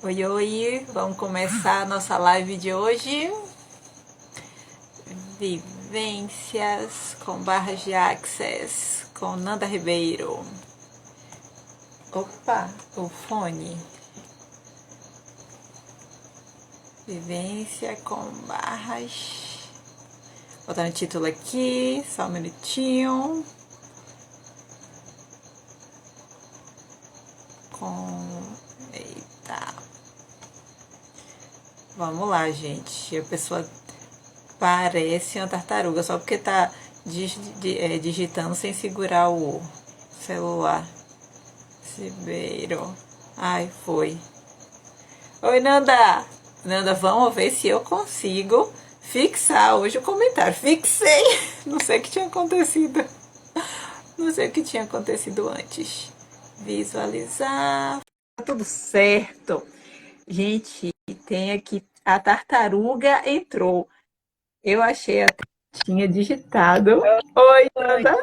Oi, oi, vamos começar a nossa live de hoje. Vivências com barras de access com Nanda Ribeiro. Opa, o fone. Vivência com barras. Botando o título aqui, só um minutinho. Eita. Vamos lá, gente. A pessoa parece uma tartaruga, só porque tá digitando sem segurar o celular. Ribeiro. Ai, foi. Oi, Nanda. Nanda, vamos ver se eu consigo fixar hoje o comentário. Fixei! Não sei o que tinha acontecido. Não sei o que tinha acontecido antes. Visualizar. Tá tudo certo. Gente, tem aqui. A tartaruga entrou. Eu achei até que tinha digitado. Oi, Oi, Nanda.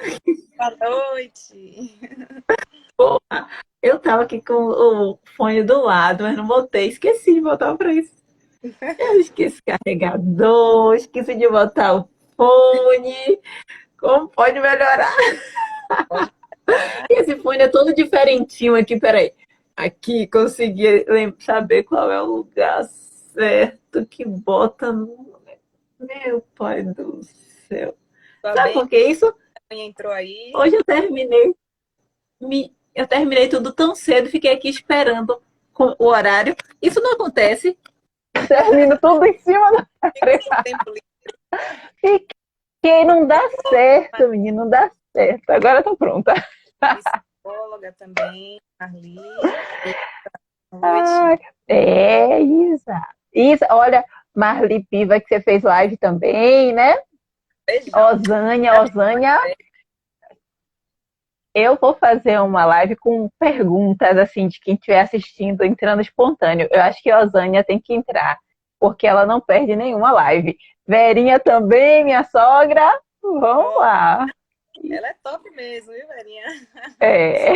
boa noite. Eu tava aqui com o fone do lado, mas não botei. Esqueci de botar pra isso. Eu esqueci o carregador, esqueci de botar o fone. Como pode melhorar? Pode falar. Esse fone é todo diferentinho aqui, peraí. Aqui, consegui saber qual é o lugar certo que bota no... Meu pai do céu. Tá Sabe bem? por que isso? Entrou aí. Hoje eu terminei tudo tão cedo, fiquei aqui esperando o horário. Isso não acontece. Termino tudo em cima do Fica horário. com tempo livre. Fiquei, não dá certo, menino, não dá certo. Agora eu tô pronta. Psicóloga também, Marli. Boa noite. Ai, é, Isa. Isa, olha, Marli Piva, que você fez live também, né? Beijão. Osânia, eu vou fazer uma live com perguntas, assim, de quem estiver assistindo, entrando espontâneo. Eu acho que a Osânia tem que entrar, porque ela não perde nenhuma live. Verinha também, minha sogra. Vamos Ó, lá. ela é top mesmo, viu, Verinha? É.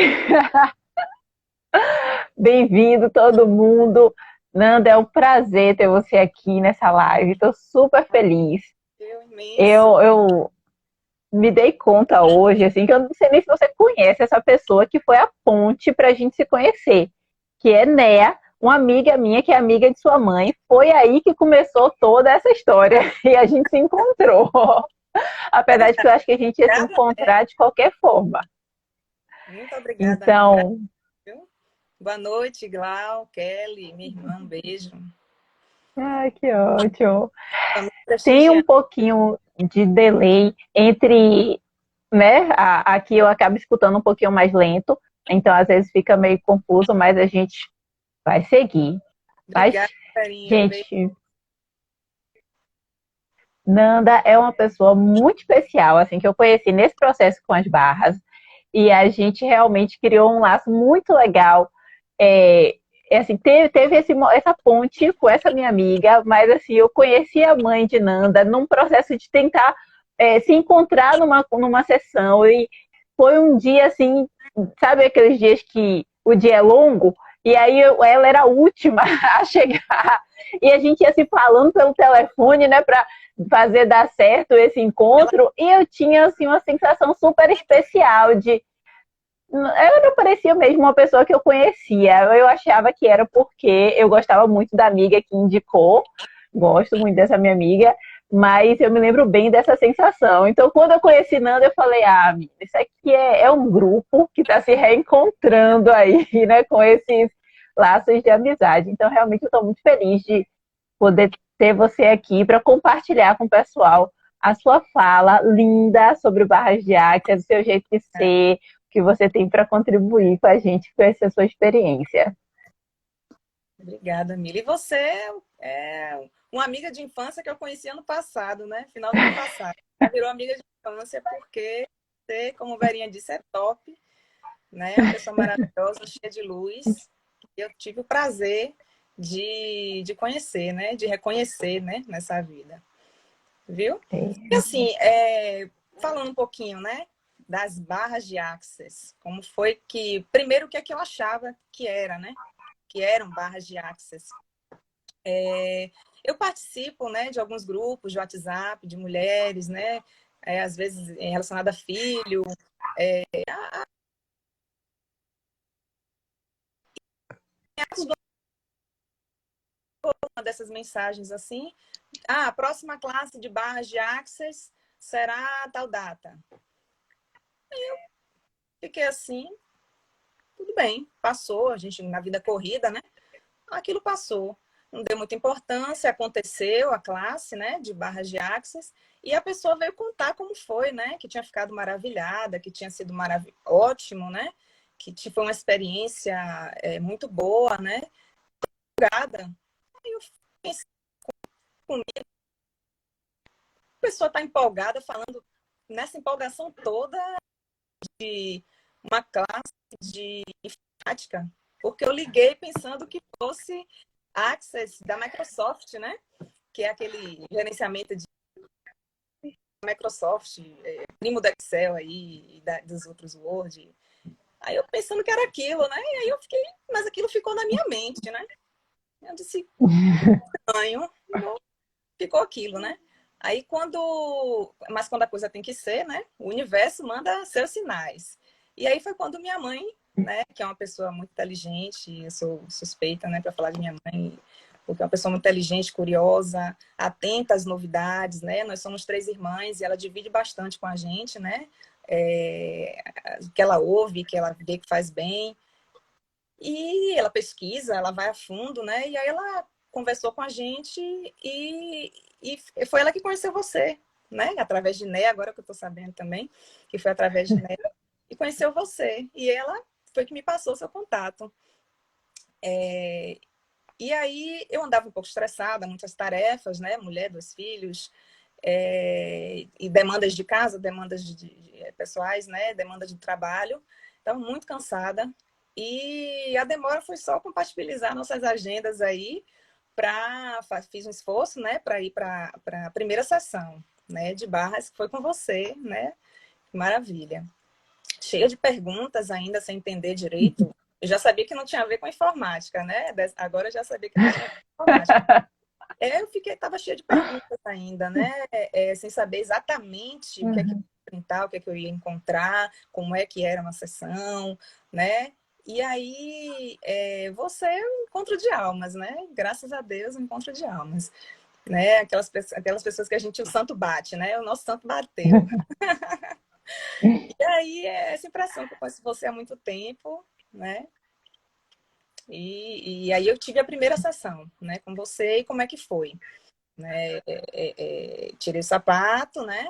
Bem-vindo todo mundo. Nanda, é um prazer ter você aqui nessa live. Estou super feliz. Eu imenso. Eu me dei conta hoje, assim, que eu não sei nem se você conhece essa pessoa que foi a ponte para a gente se conhecer, que é Néa, uma amiga minha que é amiga de sua mãe. Foi aí que começou toda essa história e a gente se encontrou. Apesar de que eu acho que a gente ia se Obrigada, né? encontrar de qualquer forma. Muito obrigada, amiga. Então, Viu? Boa noite, Glau, Kelly, minha irmã, um beijo. ai, que ótimo. Vamos Tem um prestigiar. pouquinho de delay entre, né? Aqui eu acabo escutando um pouquinho mais lento, então às vezes fica meio confuso, mas a gente vai seguir. Mas, Obrigada, Verinha. Beijo. gente, Nanda é uma pessoa muito especial, assim, que eu conheci nesse processo com as barras, e a gente realmente criou um laço muito legal. É, assim, teve essa ponte com essa minha amiga, mas assim, eu conheci a mãe de Nanda num processo de tentar se encontrar numa sessão, e foi um dia assim, sabe aqueles dias que o dia é longo? E aí ela era a última a chegar, e a gente ia se falando pelo telefone, né, para fazer dar certo esse Ela encontro, e eu tinha assim uma sensação super especial de eu não parecia mesmo uma pessoa que eu conhecia. Eu achava que era porque eu gostava muito da amiga que indicou. Gosto muito dessa minha amiga, mas eu me lembro bem dessa sensação. Então, quando eu conheci Nanda, eu falei: ah, menina, isso aqui é um grupo que está se reencontrando aí, né, com esses laços de amizade. Então, realmente, eu estou muito feliz de poder ter você aqui para compartilhar com o pessoal a sua fala linda sobre o Barras de Axis, o seu jeito de ser, o que você tem para contribuir com a gente com essa sua experiência. Obrigada, Mila. E você é uma amiga de infância que eu conheci ano passado, né? Final do ano passado. Já virou amiga de infância porque você, como a Verinha disse, é top, né? Uma pessoa maravilhosa, cheia de luz. Eu tive o prazer de conhecer, né? De reconhecer, né? Nessa vida, viu? E assim, falando um pouquinho, né? Das barras de Access, como foi que... Primeiro, o que é que eu achava que era, né? que eram barras de Access. Eu participo, né, de alguns grupos de WhatsApp, de mulheres, né, às vezes relacionada a filho. Uma dessas mensagens assim, a próxima classe de barras de Access será tal data. Aí eu fiquei assim, tudo bem, passou, a gente na vida corrida, né? Aquilo passou. Não deu muita importância, aconteceu a classe, né, de barras de Access, e a pessoa veio contar como foi, né, que tinha ficado maravilhada, que tinha sido ótimo, né, que foi uma experiência muito boa, né, aí eu pensei comigo, a pessoa está empolgada, falando nessa empolgação toda de uma classe de informática, porque eu liguei pensando que fosse Access da Microsoft, né? Que é aquele gerenciamento de Microsoft, primo do Excel aí, e dos outros Word. Aí eu pensando que era aquilo, né? E aí eu fiquei, mas aquilo ficou na minha mente, né? Eu disse, estranho, ficou aquilo, né? Aí mas quando a coisa tem que ser, né? O universo manda seus sinais. E aí foi quando minha mãe, né, que é uma pessoa muito inteligente, eu sou suspeita, né, para falar de minha mãe, porque é uma pessoa muito inteligente, curiosa, atenta às novidades, né? Nós somos 3 irmãs e ela divide bastante com a gente, né? Que ela ouve, que ela vê que faz bem. E ela pesquisa, ela vai a fundo, né? E aí ela conversou com a gente e foi ela que conheceu você, né? Através de Né, agora que eu tô sabendo também, que foi através de Né, e conheceu você. E ela foi que me passou seu contato. E aí eu andava um pouco estressada, muitas tarefas, né? Mulher, 2 filhos, e demandas de casa, demandas pessoais, né? Demandas de trabalho. Estava muito cansada. E a demora foi só compatibilizar nossas agendas aí fiz um esforço, né, para ir para a primeira sessão, né, de barras, que foi com você, né? Maravilha. Cheia de perguntas ainda, sem entender direito. Eu já sabia que não tinha a ver com informática, né? Agora eu já sabia que não tinha a ver com informática. Eu estava cheia de perguntas ainda, né? Sem saber exatamente o que é que eu ia enfrentar, o que é que eu ia encontrar, como é que era uma sessão, né? E aí, você é um encontro de almas, né? Graças a Deus, um encontro de almas, né? Aquelas pessoas que o santo bate, né? O nosso santo bateu. E aí, é essa impressão que eu conheço você há muito tempo, né? E aí eu tive a primeira sessão, né? Com você, e como é que foi? Né? Tirei o sapato, né?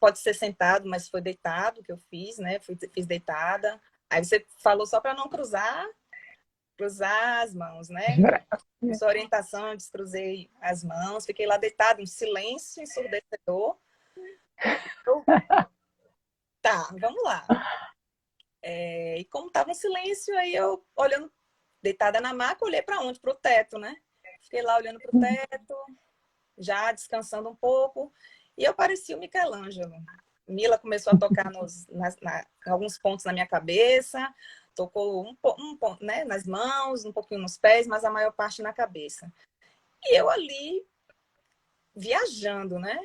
Pode ser sentado, mas foi deitado que eu fiz, né? Fiz deitada. Aí você falou só para não cruzar as mãos, né? Sua orientação, eu descruzei as mãos, fiquei lá deitada, um silêncio ensurdecedor. Tá, vamos lá. E como tava um silêncio, aí eu olhando, deitada na maca, olhei para onde? Para o teto, né? Fiquei lá olhando para o teto, já descansando um pouco, e eu parecia o Michelangelo. Mila começou a tocar em alguns pontos na minha cabeça, tocou um ponto, né, nas mãos, um pouquinho nos pés, mas a maior parte na cabeça. E eu ali, viajando, né?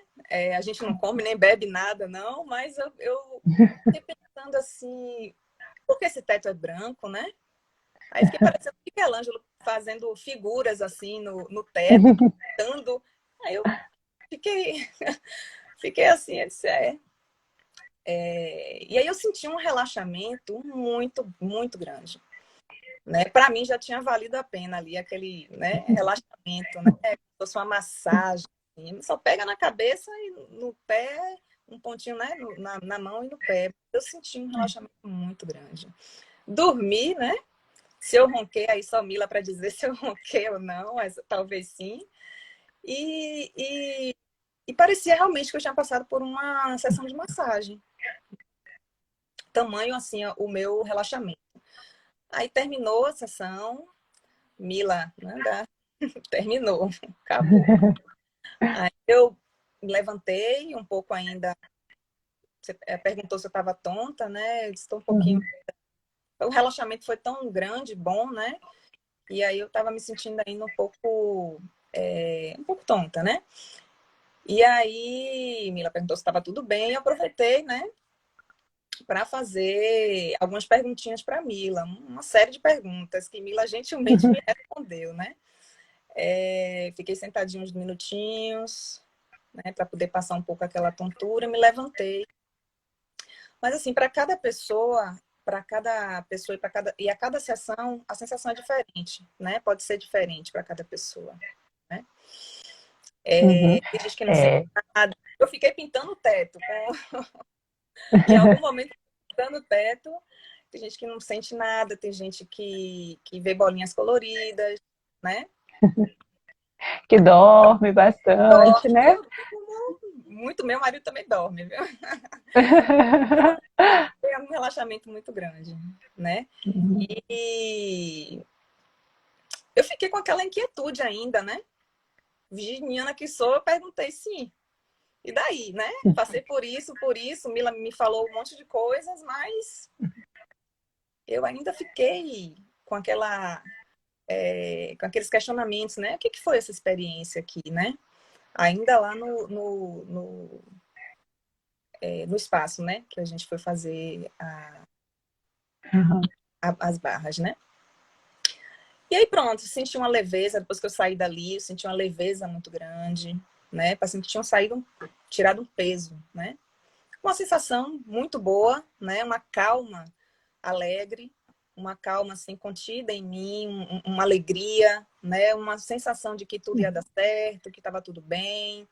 A gente não come nem bebe nada, não, mas eu fiquei pensando assim, por que esse teto é branco, né? Aí fiquei parecendo o Michelangelo fazendo figuras assim no teto, pintando. Aí eu fiquei assim, eu disse, e aí eu senti um relaxamento muito, muito grande. Né? Para mim já tinha valido a pena ali aquele, né, relaxamento, né? Como se fosse uma massagem. Assim. Só pega na cabeça e no pé, um pontinho, né, na mão e no pé. Eu senti um relaxamento muito grande. Dormi, né? Se eu ronquei, aí só Mila para dizer se eu ronquei ou não, mas talvez sim. E parecia realmente que eu tinha passado por uma sessão de massagem. Tamanho, assim, o meu relaxamento. Aí terminou a sessão, Mila, né, terminou, acabou. Aí eu levantei um pouco ainda, você perguntou se eu estava tonta, né? Eu estou um pouquinho. O relaxamento foi tão grande, bom, né? E aí eu estava me sentindo ainda um pouco tonta, né? E aí Mila perguntou se estava tudo bem, eu aproveitei, né, para fazer algumas perguntinhas para Mila, uma série de perguntas que Mila gentilmente me respondeu, né? Fiquei sentadinha uns minutinhos, né, para poder passar um pouco aquela tontura, me levantei. Mas assim, para cada pessoa e a cada sessão, a sensação é diferente, né? Pode ser diferente para cada pessoa, né? Uhum. Tem gente que não sente nada. Eu fiquei pintando o teto. Em algum momento, pintando o teto, tem gente que não sente nada, tem gente que vê bolinhas coloridas, né? Que dorme bastante, Dorme, né? eu durmo muito, meu marido também dorme, viu? É um relaxamento muito grande, né? E eu fiquei com aquela inquietude ainda, né? Virginiana que sou, eu perguntei sim. E daí, né? Passei por isso, Mila me falou um monte de coisas, mas eu ainda fiquei com com aqueles questionamentos, né? O que foi essa experiência aqui, né? Ainda lá no espaço, né? Que a gente foi fazer as barras, né? E aí pronto, senti uma leveza, depois que eu saí dali, eu senti uma leveza muito grande, né? Parecendo que tinham tirado um peso, né? Uma sensação muito boa, né? Uma calma alegre, uma calma assim contida em mim, uma alegria, né? Uma sensação de que tudo ia dar certo, que estava tudo bem,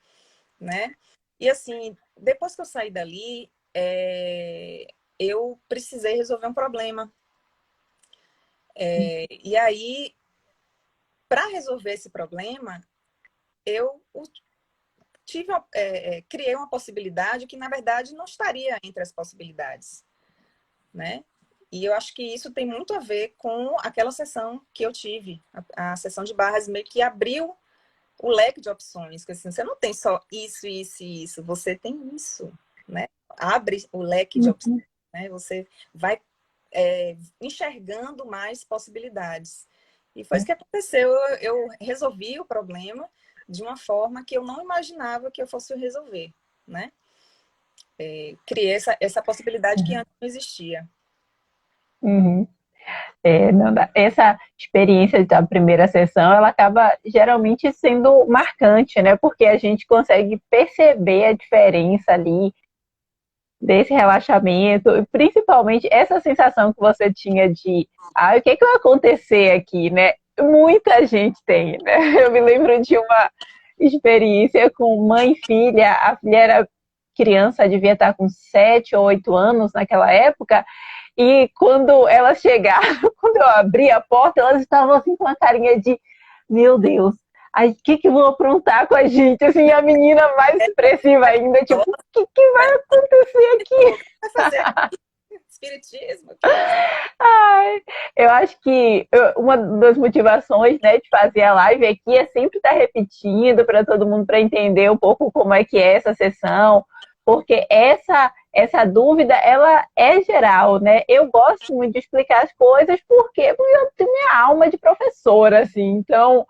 né? E assim, depois que eu saí dali, eu precisei resolver um problema. E aí, para resolver esse problema, eu criei uma possibilidade que, na verdade, não estaria entre as possibilidades, né? E eu acho que isso tem muito a ver com aquela sessão que eu tive, a sessão de barras meio que abriu o leque de opções, que assim, você não tem só isso, isso e isso, você tem isso, né? Abre o leque de opções, né? Você vai enxergando mais possibilidades. E foi isso que aconteceu. Eu resolvi o problema de uma forma que eu não imaginava que eu fosse resolver, né? Criei essa possibilidade que antes não existia. Uhum. Não essa experiência da primeira sessão, ela acaba geralmente sendo marcante, né? Porque a gente consegue perceber a diferença ali desse relaxamento, e principalmente essa sensação que você tinha de, o que vai acontecer aqui, né? Muita gente tem, né? Eu me lembro de uma experiência com mãe e filha, a filha era criança, devia estar com 7 ou 8 anos naquela época, e quando elas chegaram, quando eu abri a porta, elas estavam assim com uma carinha de, meu Deus, o que vão aprontar com a gente? Assim, a menina mais expressiva ainda, tipo, o que vai acontecer aqui? Vai fazer espiritismo? Que é isso? Ai, eu acho que uma das motivações, né, de fazer a live aqui é sempre estar repetindo para todo mundo para entender um pouco como é que é essa sessão, porque essa dúvida ela é geral, né? Eu gosto muito de explicar as coisas porque eu tenho minha alma de professora, assim. Então,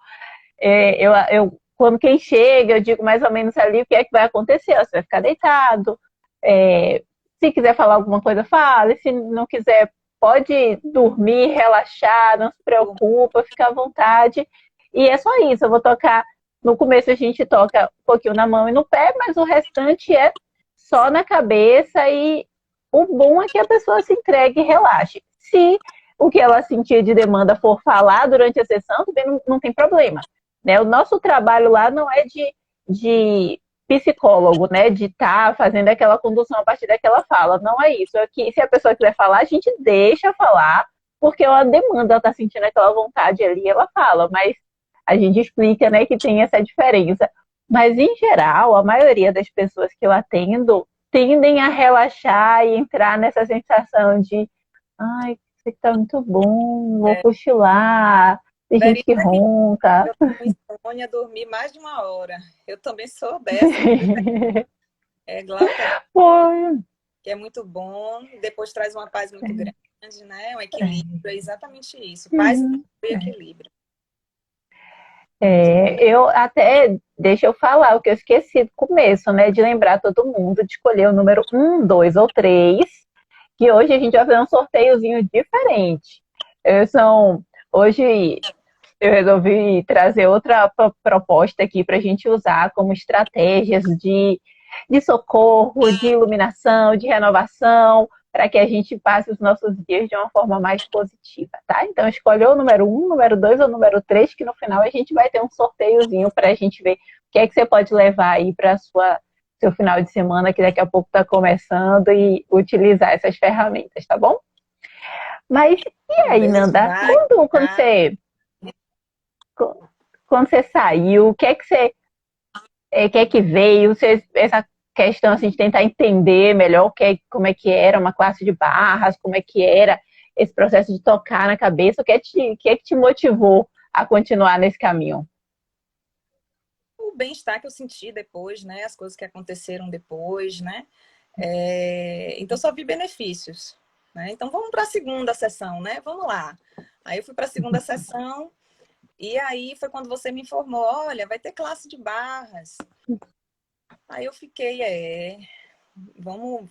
quando quem chega, eu digo mais ou menos ali o que é que vai acontecer. Você vai ficar deitado. Se quiser falar alguma coisa, fale. Se não quiser, pode dormir, relaxar, não se preocupa, fica à vontade. E é só isso. Eu vou tocar. No começo a gente toca um pouquinho na mão e no pé, mas o restante é só na cabeça. E o bom é que a pessoa se entregue e relaxe. Se o que ela sentir de demanda for falar durante a sessão, também não tem problema. Né? O nosso trabalho lá não é de psicólogo, né? De estar fazendo aquela condução a partir daquela fala. Não é isso. É que se a pessoa quiser falar, a gente deixa falar, porque ela demanda, ela está sentindo aquela vontade ali, ela fala, mas a gente explica, né, que tem essa diferença. Mas, em geral, a maioria das pessoas que eu atendo tendem a relaxar e entrar nessa sensação de ai, isso aqui tá muito bom, vou É, cochilar, tem gente que Verena, ronca. eu tô com insônia, dormir mais de 1 hora. Eu também sou dessa. Glauca, Foi. que é muito bom, depois traz uma paz muito grande, né? Um equilíbrio, é exatamente isso. Paz Uhum. e equilíbrio. Eu até, deixa eu falar o que eu esqueci do começo, né? De lembrar todo mundo de escolher o número um, 2 ou 3, que hoje a gente vai fazer um sorteiozinho diferente. São, hoje eu resolvi trazer outra proposta aqui para a gente usar como estratégias de socorro, de iluminação, de renovação, para que a gente passe os nossos dias de uma forma mais positiva, tá? Então, escolhe o número um, número 2 ou número 3, que no final a gente vai ter um sorteiozinho para a gente ver o que é que você pode levar aí para seu final de semana, que daqui a pouco está começando, e utilizar essas ferramentas, tá bom? Mas e Um aí, beijo, Nanda? vai. Quando você saiu, o que é que você que é que veio? Essa questão assim, de tentar entender melhor como é que era uma classe de barras, como é que era esse processo de tocar na cabeça, que é que te motivou a continuar nesse caminho? O bem-estar que eu senti depois, né? As coisas que aconteceram depois, né? Então, só vi benefícios, né? Então, vamos para a segunda sessão, né? Vamos lá. Aí eu fui para a segunda sessão e aí foi quando você me informou, olha, vai ter classe de barras. Aí eu fiquei, vamos,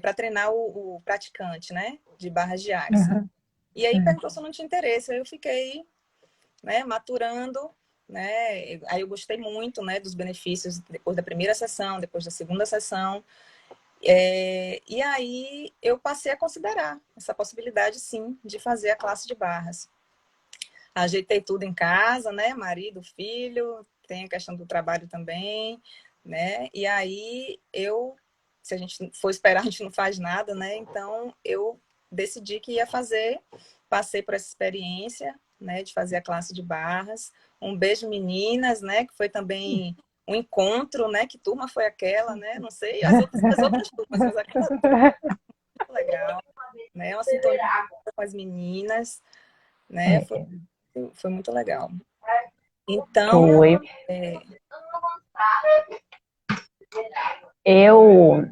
para treinar o praticante, né? De barras de axis. Uhum. E aí perguntou se eu não tinha interesse. Aí eu fiquei, né, maturando, né? Aí eu gostei muito, né, dos benefícios depois da primeira sessão, depois da segunda sessão. E aí eu passei a considerar essa possibilidade, sim, de fazer a classe de barras. Ajeitei tudo em casa, né? Marido, filho, tem a questão do trabalho também, né? E aí se a gente for esperar, a gente não faz nada, né? Então eu decidi que ia fazer, passei por essa experiência, né? De fazer a classe de barras. Um beijo, meninas, né? Que foi também um encontro, né? Que turma foi aquela, né? Não sei as outras turmas, mas aquela turma foi muito legal, né? Uma sintonia com as meninas, né? É, Foi muito legal. Então, foi. é, Eu,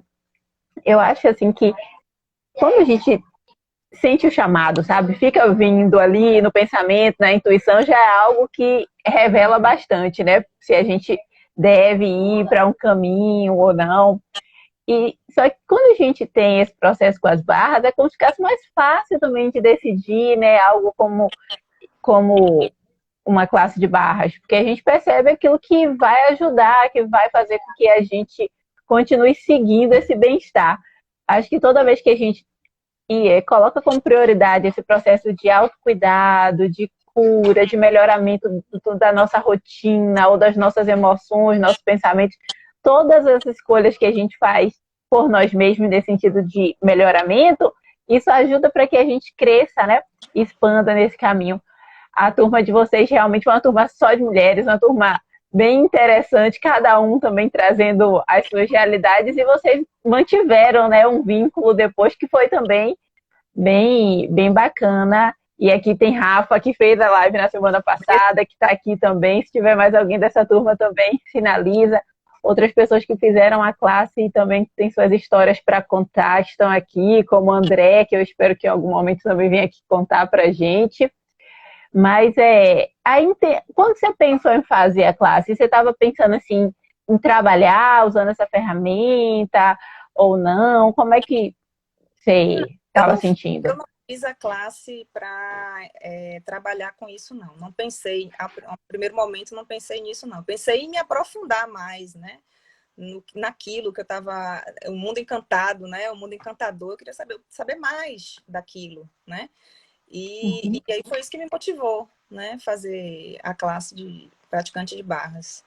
eu acho assim que quando a gente sente o chamado, sabe? Fica vindo ali no pensamento, na intuição, já é algo que revela bastante, né? Se a gente deve ir para um caminho ou não. E só que quando a gente tem esse processo com as barras, é como se ficasse mais fácil também de decidir, né? Algo como uma classe de barras, porque a gente percebe aquilo que vai ajudar, que vai fazer com que a gente continue seguindo esse bem-estar. Acho que toda vez que a gente coloca como prioridade esse processo de autocuidado, de cura, de melhoramento da nossa rotina ou das nossas emoções, nossos pensamentos, todas as escolhas que a gente faz por nós mesmos nesse sentido de melhoramento, isso ajuda para que a gente cresça, né? Expanda nesse caminho. A turma de vocês realmente é uma turma só de mulheres, uma turma bem interessante, cada um também trazendo as suas realidades, e vocês mantiveram, né, um vínculo depois que foi também bem bacana. E aqui tem Rafa, que fez a live na semana passada, que está aqui também. Se tiver mais alguém dessa turma também, finaliza. Outras pessoas que fizeram a classe e também têm suas histórias para contar estão aqui, como o André, que eu espero que em algum momento também venha aqui contar para a gente. Mas quando você pensou em fazer a classe, você estava pensando assim em trabalhar usando essa ferramenta ou não? Como é que você eu estava não, sentindo? eu não fiz a classe para trabalhar com isso, não. Não pensei, ao primeiro momento, não pensei nisso, não. Pensei em me aprofundar mais, né? Naquilo que eu estava, o mundo encantado, né? O mundo encantador, eu queria saber mais daquilo, né? Uhum. E aí foi isso que me motivou, né? Fazer a classe de praticante de barras.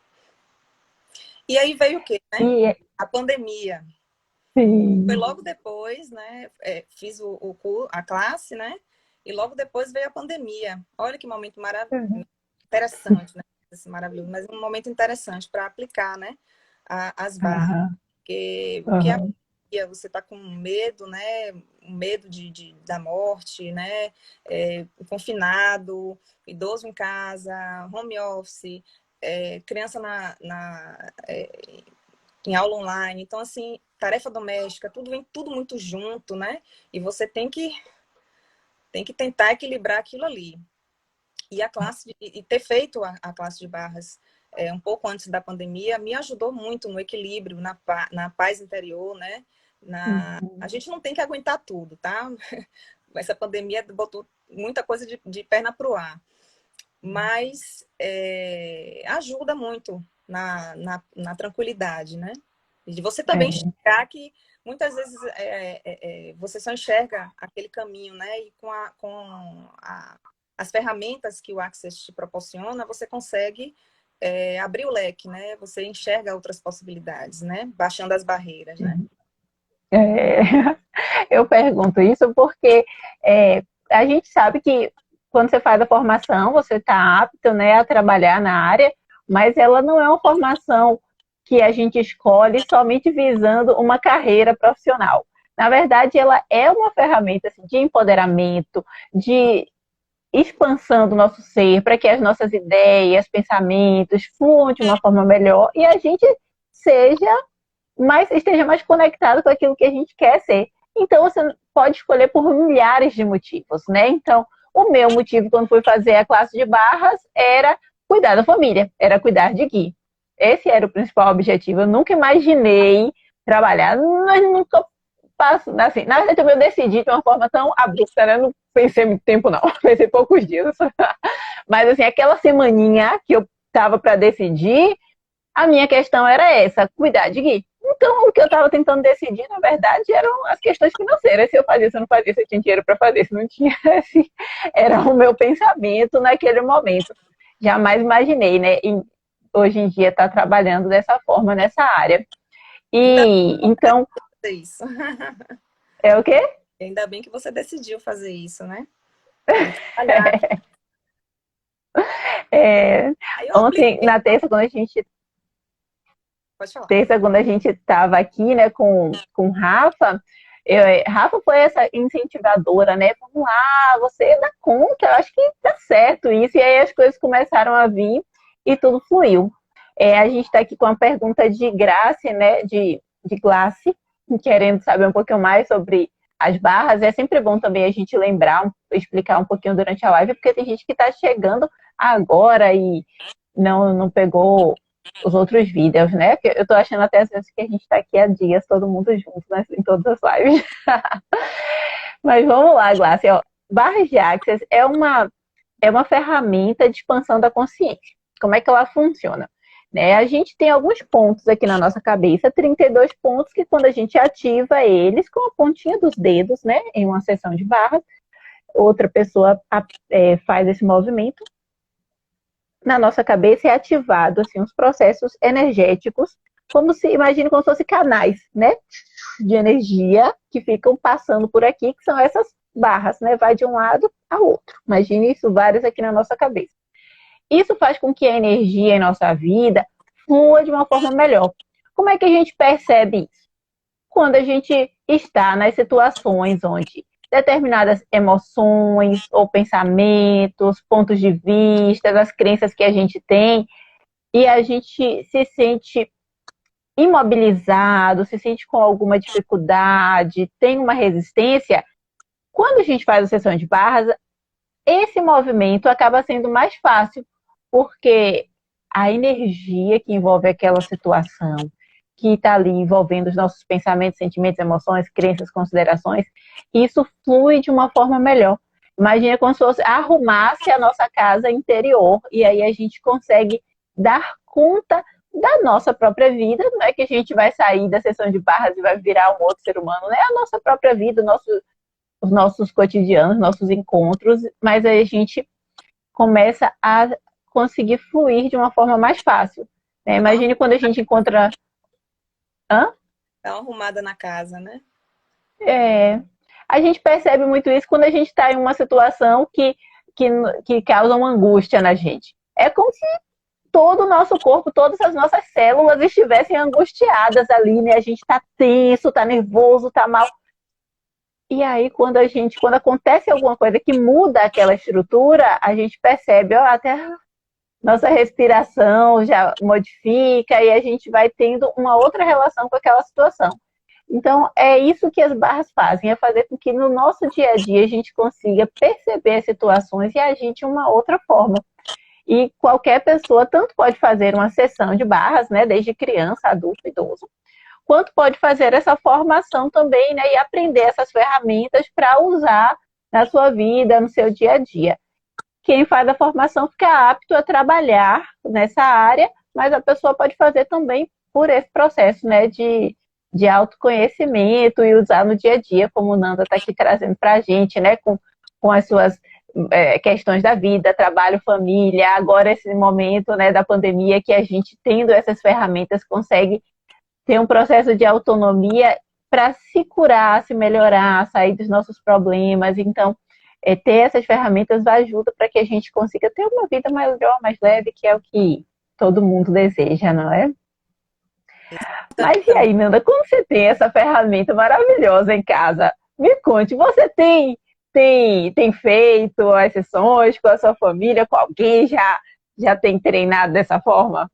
E aí veio o quê, né? E, A pandemia. Foi sim. logo depois, né? Fiz a classe, né? E logo depois veio a pandemia. Olha que momento Uhum. interessante, né? Esse maravilhoso, mas um momento interessante para aplicar, né? As barras. Aham. Porque o que é a Aham. pandemia? Você está com medo, né? Um medo da morte, né? Confinado, idoso em casa, home office, criança em aula online. Então, assim, tarefa doméstica, tudo vem tudo muito junto, né? E você tem que tentar equilibrar aquilo ali. e ter feito a classe de barras um pouco antes da pandemia me ajudou muito no equilíbrio, na paz interior, né? A gente não tem que aguentar tudo, tá? Essa pandemia botou muita coisa de perna pro ar. Mas ajuda muito na tranquilidade, né? E de você também enxergar que muitas vezes você só enxerga aquele caminho, né? E com as ferramentas que o Access te proporciona, você consegue abrir o leque, né? Você enxerga outras possibilidades, né? Baixando as barreiras, né? Eu pergunto isso porque a gente sabe que quando você faz a formação, você está apto, né, a trabalhar na área, mas ela não é uma formação que a gente escolhe somente visando uma carreira profissional. Na verdade, ela é uma ferramenta assim, de empoderamento, de expansão do nosso ser, para que as nossas ideias, pensamentos fluam de uma forma melhor e a gente esteja mais conectado com aquilo que a gente quer ser. Então, você pode escolher por milhares de motivos, né? Então, o meu motivo quando fui fazer a classe de barras era cuidar da família, era cuidar de Gui. Esse era o principal objetivo. Eu nunca imaginei trabalhar, mas nunca passo, assim, na verdade eu decidi de uma forma tão abrupta, né? Não pensei muito tempo não, pensei poucos dias. Mas assim, aquela semaninha que eu tava para decidir, a minha questão era essa, cuidar de Gui. Então, o que eu estava tentando decidir, na verdade, eram as questões financeiras. Se eu fazia, se eu não fazia, se eu tinha dinheiro para fazer, se não tinha, assim, era o meu pensamento naquele momento. Jamais imaginei, né? E hoje em dia estar trabalhando dessa forma, nessa área. E, então... Isso. É o quê? Ainda bem que você decidiu fazer isso, né? Ontem, na terça, quando a gente... Terça, quando a gente estava aqui, né, com o Rafa, Rafa foi essa incentivadora, né? Vamos lá, você dá conta, eu acho que dá certo isso. E aí as coisas começaram a vir e tudo fluiu. A gente está aqui com uma pergunta de Grace, né, de Glace, querendo saber um pouquinho mais sobre as barras. É sempre bom também a gente lembrar, explicar um pouquinho durante a live, porque tem gente que está chegando agora e não pegou os outros vídeos, né? Eu tô achando até às vezes que a gente tá aqui há dias, todo mundo junto, né? Em todas as lives. Mas vamos lá, Glace. Barras de Access é uma ferramenta de expansão da consciência. Como é que ela funciona? Né? A gente tem alguns pontos aqui na nossa cabeça, 32 pontos, que quando a gente ativa eles com a pontinha dos dedos, né? Em uma sessão de barras, outra pessoa faz esse movimento. Na nossa cabeça é ativado assim, os processos energéticos, imagine como se fossem canais, né, de energia que ficam passando por aqui, que são essas barras, né, vai de um lado ao outro. Imagine isso, vários aqui na nossa cabeça. Isso faz com que a energia em nossa vida flua de uma forma melhor. Como é que a gente percebe isso? Quando a gente está nas situações onde determinadas emoções ou pensamentos, pontos de vista, as crenças que a gente tem, e a gente se sente imobilizado, se sente com alguma dificuldade, tem uma resistência, quando a gente faz a sessão de barras, esse movimento acaba sendo mais fácil, porque a energia que envolve aquela situação, que está ali envolvendo os nossos pensamentos, sentimentos, emoções, crenças, considerações, isso flui de uma forma melhor. Imagina como se fosse arrumasse a nossa casa interior e aí a gente consegue dar conta da nossa própria vida. Não é que a gente vai sair da sessão de barras e vai virar um outro ser humano, não é a nossa própria vida, os nossos cotidianos, nossos encontros, mas aí a gente começa a conseguir fluir de uma forma mais fácil. Né? Imagine quando a gente encontra... Dá uma arrumada na casa, né? A gente percebe muito isso quando a gente está em uma situação que causa uma angústia na gente. É como se todo o nosso corpo, todas as nossas células estivessem angustiadas ali, né? A gente está tenso, está nervoso, está mal. E aí, quando acontece alguma coisa que muda aquela estrutura, a gente percebe, até nossa respiração já modifica e a gente vai tendo uma outra relação com aquela situação. Então, é isso que as barras fazem, é fazer com que no nosso dia a dia a gente consiga perceber as situações e agir de uma outra forma. E qualquer pessoa tanto pode fazer uma sessão de barras, né, desde criança, adulto, idoso, quanto pode fazer essa formação também, né, e aprender essas ferramentas para usar na sua vida, no seu dia a dia. Quem faz a formação fica apto a trabalhar nessa área, mas a pessoa pode fazer também por esse processo, né, de autoconhecimento e usar no dia a dia, como o Nanda está aqui trazendo para a gente, né, com as suas questões da vida, trabalho, família, agora esse momento, né, da pandemia, que a gente tendo essas ferramentas consegue ter um processo de autonomia para se curar, se melhorar, sair dos nossos problemas. Então, ter essas ferramentas ajuda para que a gente consiga ter uma vida melhor, mais leve, que é o que todo mundo deseja, não é? Mas e Também. aí, Nanda, como você tem essa ferramenta maravilhosa em casa? Me conte, você tem feito as sessões com a sua família, com alguém já tem treinado dessa forma?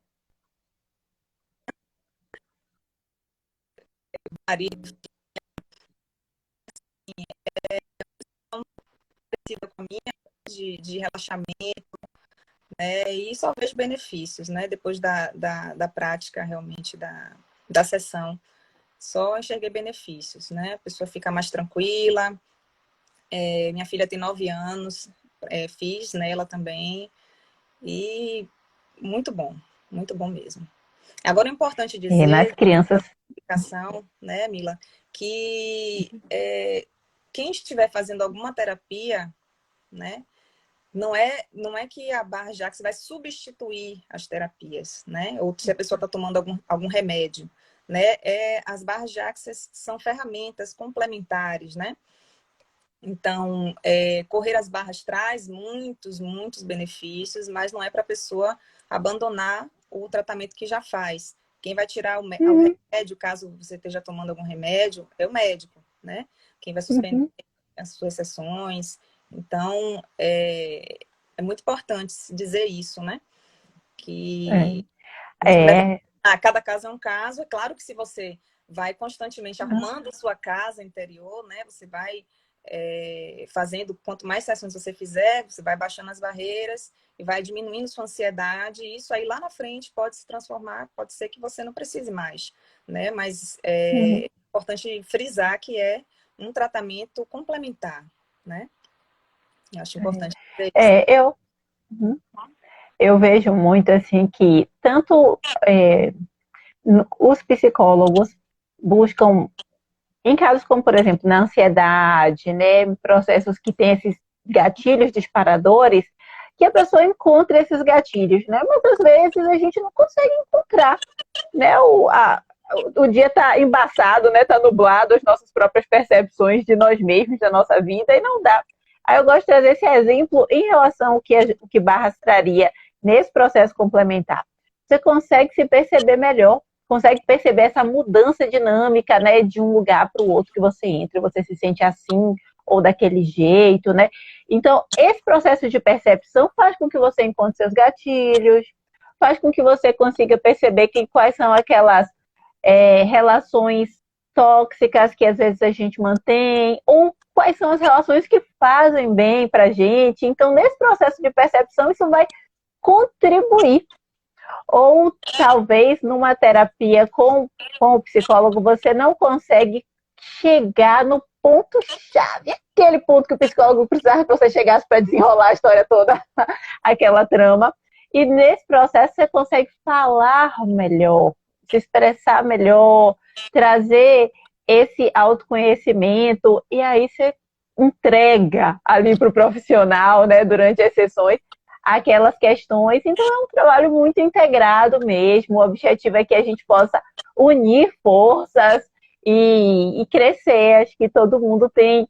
Marido parecida com a minha, de relaxamento, né? E só vejo benefícios, né? Depois da prática realmente da sessão. Só enxerguei benefícios, né? A pessoa fica mais tranquila. Minha filha tem 9 anos, fiz nela também. E muito bom mesmo. Agora é importante Nas dizer, crianças. explicação, né, Mila, que quem estiver fazendo alguma terapia, né, não é que a barra Jax vai substituir as terapias, né? Ou se a pessoa está tomando algum remédio, né? As barras Jax são ferramentas complementares, né? Então, correr as barras traz muitos benefícios, mas não é para a pessoa abandonar o tratamento que já faz. Quem vai tirar o Uhum, remédio, caso você esteja tomando algum remédio, é o médico, né? Quem vai suspender uhum. as suas sessões. Então, muito importante dizer isso, né? Que a gente leva. É, Cada caso é um caso. É claro que se você vai constantemente arrumando a sua casa interior, né? Você vai fazendo, quanto mais sessões você fizer, você vai baixando as barreiras e vai diminuindo sua ansiedade. E isso aí lá na frente pode se transformar, pode ser que você não precise mais, né? Mas uhum. é importante frisar que é um tratamento complementar, né? Eu acho importante dizer isso. É, uhum. Eu vejo muito assim que tanto os psicólogos buscam, em casos como, por exemplo, na ansiedade, né, processos que têm esses gatilhos disparadores, que a pessoa encontre esses gatilhos, né? Muitas vezes a gente não consegue encontrar, né? O dia está embaçado, né? Está nublado as nossas próprias percepções de nós mesmos, da nossa vida, e não dá. Aí eu gosto de trazer esse exemplo em relação o que Barras traria nesse processo complementar. Você consegue se perceber melhor, consegue perceber essa mudança dinâmica, né, de um lugar para o outro que você entra, você se sente assim ou daquele jeito, né? Então, esse processo de percepção faz com que você encontre seus gatilhos, faz com que você consiga perceber quais são aquelas relações tóxicas que às vezes a gente mantém, ou quais são as relações que fazem bem para a gente. Então, nesse processo de percepção, isso vai contribuir. Ou talvez numa terapia com o psicólogo você não consegue chegar no ponto-chave, aquele ponto que o psicólogo precisava que você chegasse para desenrolar a história toda, aquela trama. E nesse processo você consegue falar melhor, se expressar melhor, trazer esse autoconhecimento, e aí você entrega ali para o profissional, né, durante as sessões, aquelas questões. Então é um trabalho muito integrado mesmo. O objetivo é que a gente possa unir forças e crescer. Acho que todo mundo tem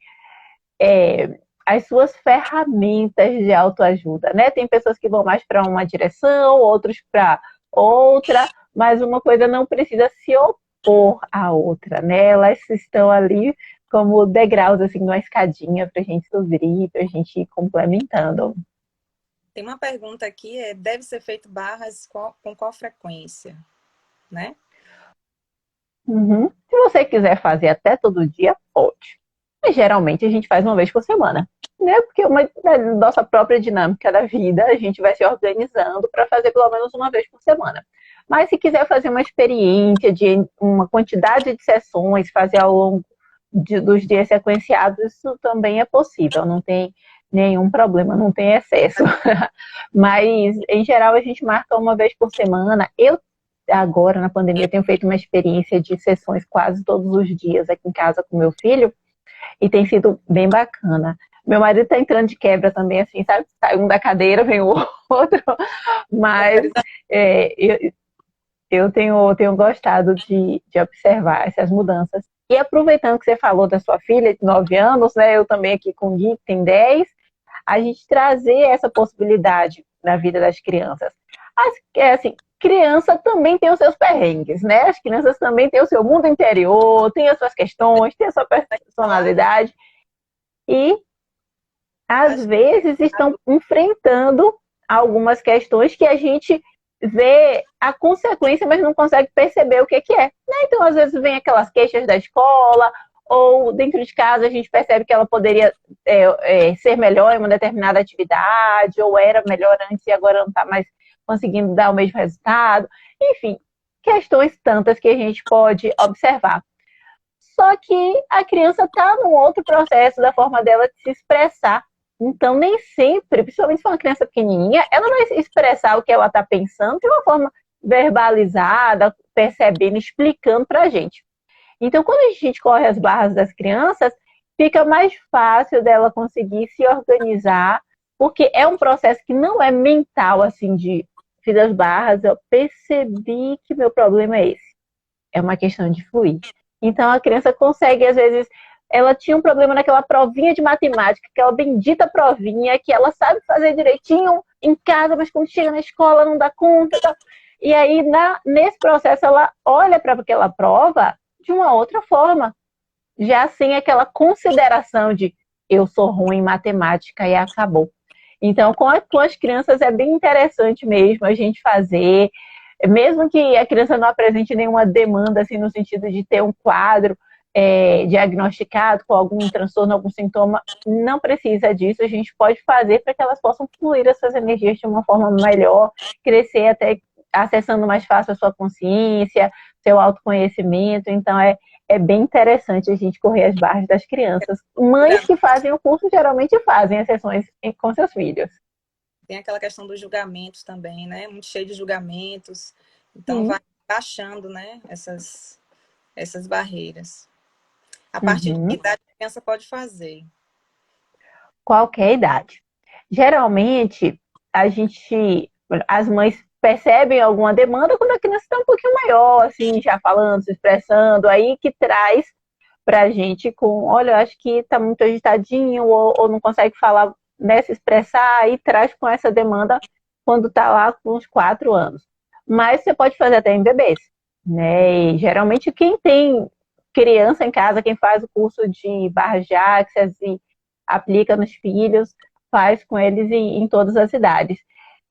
as suas ferramentas de autoajuda, né? Tem pessoas que vão mais para uma direção, outros para outra, mas uma coisa não precisa se opor à outra, né? Elas estão ali como degraus, assim, numa escadinha para a gente subir, para a gente ir complementando. Tem uma pergunta aqui, deve ser feito barras com qual frequência, né? Uhum. Se você quiser fazer até todo dia, pode. Mas geralmente a gente faz uma vez por semana, né? Porque da nossa própria dinâmica da vida, a gente vai se organizando para fazer pelo menos uma vez por semana. Mas se quiser fazer uma experiência de uma quantidade de sessões, fazer ao longo dos dias sequenciados, isso também é possível, não tem nenhum problema, não tem excesso. Mas, em geral, a gente marca uma vez por semana. Eu agora, na pandemia, tenho feito uma experiência de sessões quase todos os dias aqui em casa com meu filho, e tem sido bem bacana. Meu marido tá entrando de quebra também, assim, sabe? Sai um da cadeira, vem o outro, mas eu tenho gostado de observar essas mudanças. E aproveitando que você falou da sua filha de 9 anos, né? Eu também aqui com o Gui, que tem 10, a gente trazer essa possibilidade na vida das crianças. Assim, criança também tem os seus perrengues, né? As crianças também têm o seu mundo interior, têm as suas questões, têm a sua personalidade e às vezes estão enfrentando algumas questões que a gente vê a consequência, mas não consegue perceber o que é. Né? Então, às vezes, vem aquelas queixas da escola, ou dentro de casa a gente percebe que ela poderia ser melhor em uma determinada atividade, ou era melhor antes e agora não está mais conseguindo dar o mesmo resultado. Enfim, questões tantas que a gente pode observar. Só que a criança está num outro processo da forma dela de se expressar. Então, nem sempre, principalmente se for uma criança pequenininha, ela vai expressar o que ela está pensando de uma forma verbalizada, percebendo, explicando para a gente. Então, quando a gente corre as barras das crianças, fica mais fácil dela conseguir se organizar, porque é um processo que não é mental, assim, de fiz as barras, eu percebi que meu problema é esse. É uma questão de fluir. Então, a criança consegue, às vezes, ela tinha um problema naquela provinha de matemática, aquela bendita provinha que ela sabe fazer direitinho em casa, mas quando chega na escola não dá conta. Tá? E aí, nesse processo, ela olha para aquela prova de uma outra forma, já sem aquela consideração de eu sou ruim em matemática e acabou. Então, com as crianças é bem interessante mesmo a gente fazer, mesmo que a criança não apresente nenhuma demanda, assim, no sentido de ter um quadro diagnosticado com algum transtorno, algum sintoma, não precisa disso, a gente pode fazer para que elas possam fluir essas energias de uma forma melhor, crescer até acessando mais fácil a sua consciência, seu autoconhecimento, então é bem interessante a gente correr as barras das crianças. Mães que fazem o curso geralmente fazem as sessões com seus filhos. Tem aquela questão dos julgamentos também, né? Muito cheio de julgamentos. Então, vai baixando, né? Essas barreiras. A partir de que idade a criança pode fazer? Qualquer idade. Geralmente, as mães percebem alguma demanda quando a criança está um pouquinho maior, assim, já falando, se expressando, aí que traz pra gente com, olha, eu acho que tá muito agitadinho, ou não consegue falar, né, se expressar, e traz com essa demanda quando tá lá com uns 4 anos. Mas você pode fazer até em bebês, né, e geralmente quem tem criança em casa, quem faz o curso de barras de axis e aplica nos filhos, faz com eles em todas as idades.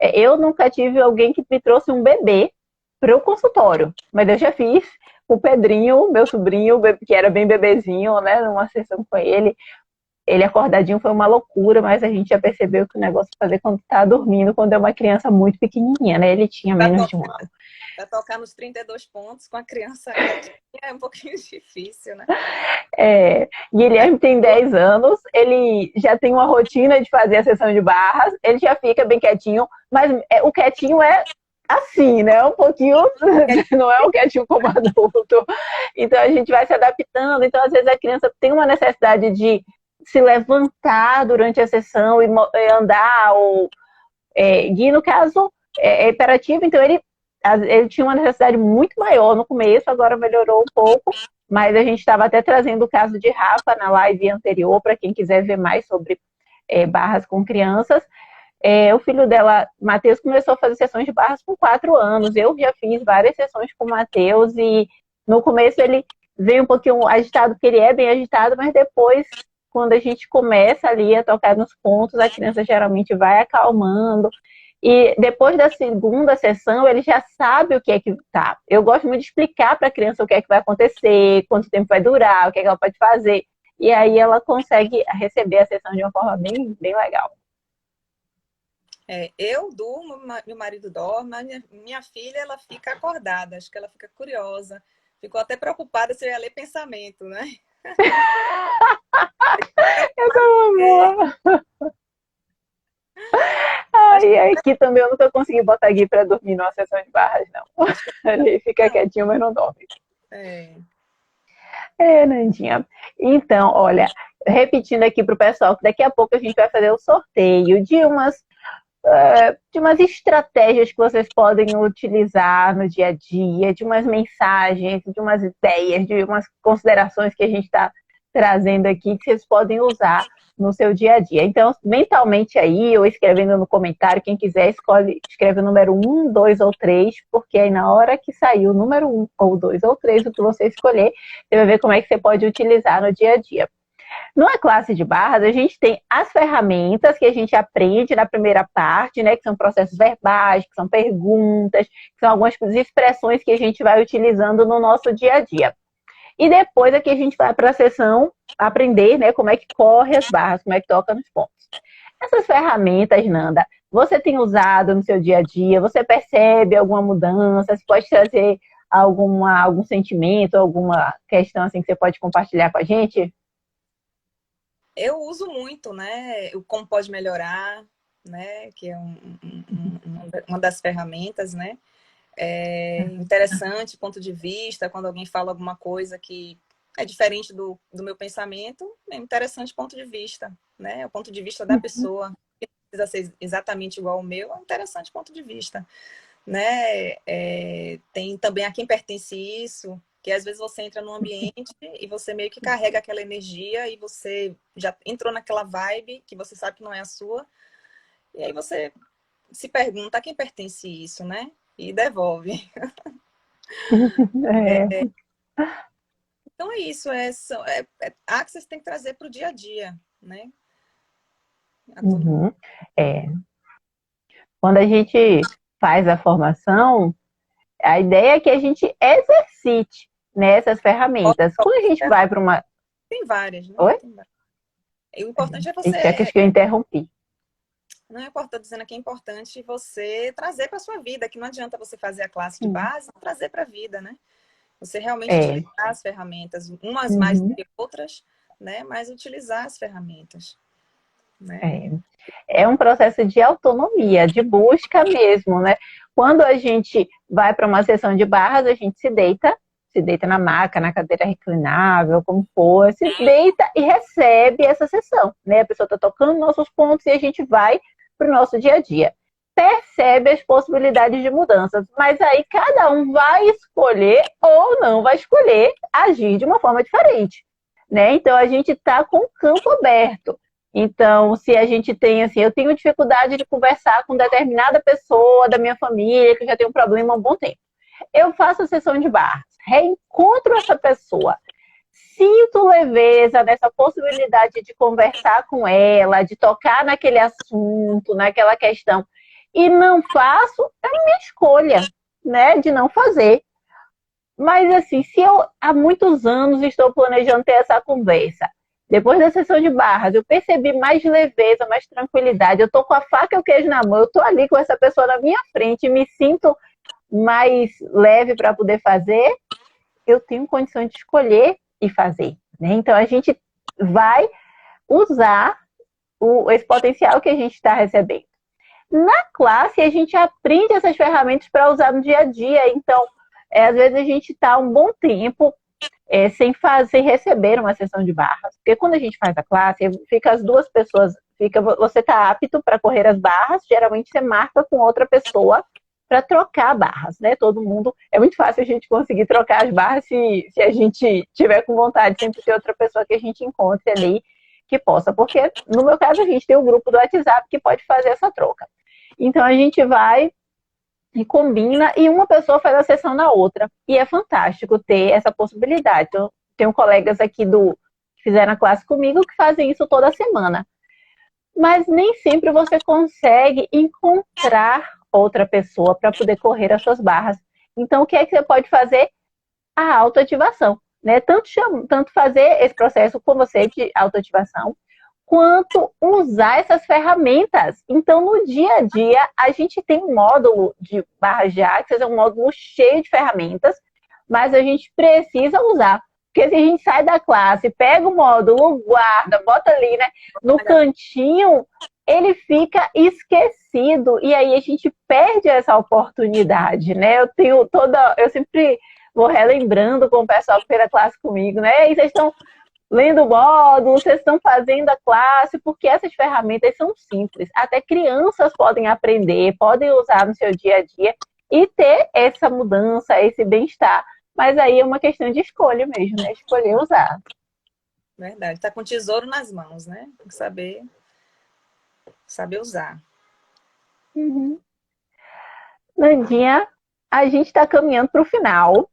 Eu nunca tive alguém que me trouxe um bebê para o consultório, mas eu já fiz o Pedrinho, meu sobrinho, que era bem bebezinho, né, numa sessão com ele acordadinho foi uma loucura, mas a gente já percebeu que o negócio é fazer quando tá dormindo, quando é uma criança muito pequenininha, né, ele tinha menos de 1 ano. Para tocar nos 32 pontos com a criança é um pouquinho difícil, né? Guilherme tem 10 anos, ele já tem uma rotina de fazer a sessão de barras, ele já fica bem quietinho, mas o quietinho é assim, né? Um pouquinho, não é um quietinho como adulto. Então a gente vai se adaptando. Então, às vezes, a criança tem uma necessidade de se levantar durante a sessão e andar, ou Gui, no caso, é hiperativo, então ele tinha uma necessidade muito maior no começo, agora melhorou um pouco, mas a gente estava até trazendo o caso de Rafa na live anterior, para quem quiser ver mais sobre barras com crianças. O filho dela, Matheus, começou a fazer sessões de barras com 4 anos. Eu já fiz várias sessões com o Matheus e no começo ele veio um pouquinho agitado, porque ele é bem agitado, mas depois, quando a gente começa ali a tocar nos pontos, a criança geralmente vai acalmando. E depois da segunda sessão, ele já sabe o que é que tá. Eu gosto muito de explicar para a criança o que é que vai acontecer, quanto tempo vai durar, o que é que ela pode fazer. E aí ela consegue receber a sessão de uma forma bem, bem legal. Eu durmo, meu marido dorme, mas minha filha, ela fica acordada, acho que ela fica curiosa. Ficou até preocupada se eu ia ler pensamento, né? Essa é uma boa. Ai, aqui também eu nunca consegui botar Gui para dormir numa sessão de barras, não. Ele fica quietinho, mas não dorme. Nandinha. Então, olha, repetindo aqui para o pessoal, que daqui a pouco a gente vai fazer o sorteio de umas estratégias que vocês podem utilizar no dia a dia, de umas mensagens, de umas ideias, de umas considerações que a gente está trazendo aqui, que vocês podem usar no seu dia a dia. Então, mentalmente aí, ou escrevendo no comentário, quem quiser, escreve o número 1, 2 ou 3, porque aí na hora que sair o número 1 ou 2 ou 3, o que você escolher, você vai ver como é que você pode utilizar no dia a dia. Numa classe de barras, a gente tem as ferramentas que a gente aprende na primeira parte, né? Que são processos verbais, que são perguntas, que são algumas expressões que a gente vai utilizando no nosso dia a dia. E depois aqui a gente vai para a sessão aprender, né? Como é que corre as barras, como é que toca nos pontos. Essas ferramentas, Nanda, você tem usado no seu dia a dia? Você percebe alguma mudança? Você pode trazer algum sentimento, alguma questão assim que você pode compartilhar com a gente? Eu uso muito, né? O como pode melhorar, né? Que é uma das ferramentas, né? É interessante ponto de vista, quando alguém fala alguma coisa que é diferente do meu pensamento, é interessante ponto de vista, né? O ponto de vista da pessoa, que não precisa ser exatamente igual ao meu, é um interessante ponto de vista, né? Tem também a quem pertence isso, que às vezes você entra num ambiente e você meio que carrega aquela energia e você já entrou naquela vibe que você sabe que não é a sua, e aí você se pergunta a quem pertence isso, né? E devolve. Então é isso, Access tem que trazer para o dia a dia, né? Uhum. Quando a gente faz a formação, a ideia é que a gente exercite nessas ferramentas. Quando a gente vai para uma... Tem várias, né? Oi? Tem várias. O importante é você... Acho que eu interrompi. Não é importante, dizendo que é importante você trazer para sua vida, que não adianta você fazer a classe de base e trazer para a vida, né? Você realmente utilizar as ferramentas, umas mais do que outras, né? Mas utilizar as ferramentas. Né? É um processo de autonomia, de busca mesmo, né? Quando a gente vai para uma sessão de barras, a gente se deita na maca, na cadeira reclinável, como for, se deita e recebe essa sessão, né? A pessoa está tocando nossos pontos e a gente vai para o nosso dia a dia. Percebe as possibilidades de mudanças, mas aí cada um vai escolher ou não vai escolher agir de uma forma diferente, né? Então a gente está com o campo aberto. Então, se a gente tem, assim, eu tenho dificuldade de conversar com determinada pessoa da minha família, que já tem um problema há um bom tempo. Eu faço a sessão de barras, reencontro essa pessoa, sinto leveza nessa possibilidade de conversar com ela, de tocar naquele assunto, naquela questão, e não faço, é minha escolha, né, de não fazer. Mas, assim, se eu há muitos anos estou planejando ter essa conversa, depois da sessão de barras, eu percebi mais leveza, mais tranquilidade. Eu tô com a faca e o queijo na mão, eu tô ali com essa pessoa na minha frente, me sinto mais leve para poder fazer. Eu tenho condição de escolher e fazer, né? Então a gente vai usar esse potencial que a gente está recebendo. Na classe, a gente aprende essas ferramentas para usar no dia a dia. Então, às vezes a gente está um bom tempo sem receber uma sessão de barras. Porque quando a gente faz a classe, fica as duas pessoas, você está apto para correr as barras, geralmente você marca com outra pessoa para trocar barras, né? Todo mundo, é muito fácil a gente conseguir trocar as barras se a gente tiver com vontade, sempre ter outra pessoa que a gente encontre ali que possa. Porque, no meu caso, a gente tem um grupo do WhatsApp que pode fazer essa troca. Então, a gente vai e combina, e uma pessoa faz a sessão na outra. E é fantástico ter essa possibilidade. Eu tenho colegas aqui que fizeram a classe comigo que fazem isso toda semana. mas nem sempre você consegue encontrar outra pessoa para poder correr as suas barras. Então, o que é que você pode fazer? A autoativação, né? Tanto fazer esse processo com você de autoativação, quanto usar essas ferramentas. Então, no dia a dia, a gente tem um módulo de barras de Access, é um módulo cheio de ferramentas, mas a gente precisa usar. Porque se a gente sai da classe, pega o módulo, guarda, bota ali, né, no cantinho, ele fica esquecido. E aí a gente perde essa oportunidade, né? Eu sempre vou relembrando com o pessoal que fez a classe comigo, né? E vocês estão lendo o módulo, vocês estão fazendo a classe, porque essas ferramentas são simples. Até crianças podem aprender, podem usar no seu dia a dia e ter essa mudança, esse bem-estar. Mas aí é uma questão de escolha mesmo, né? Escolher usar. Verdade. Tá com tesouro nas mãos, né? Tem que saber usar. Uhum. Nandinha, a gente está caminhando para o final.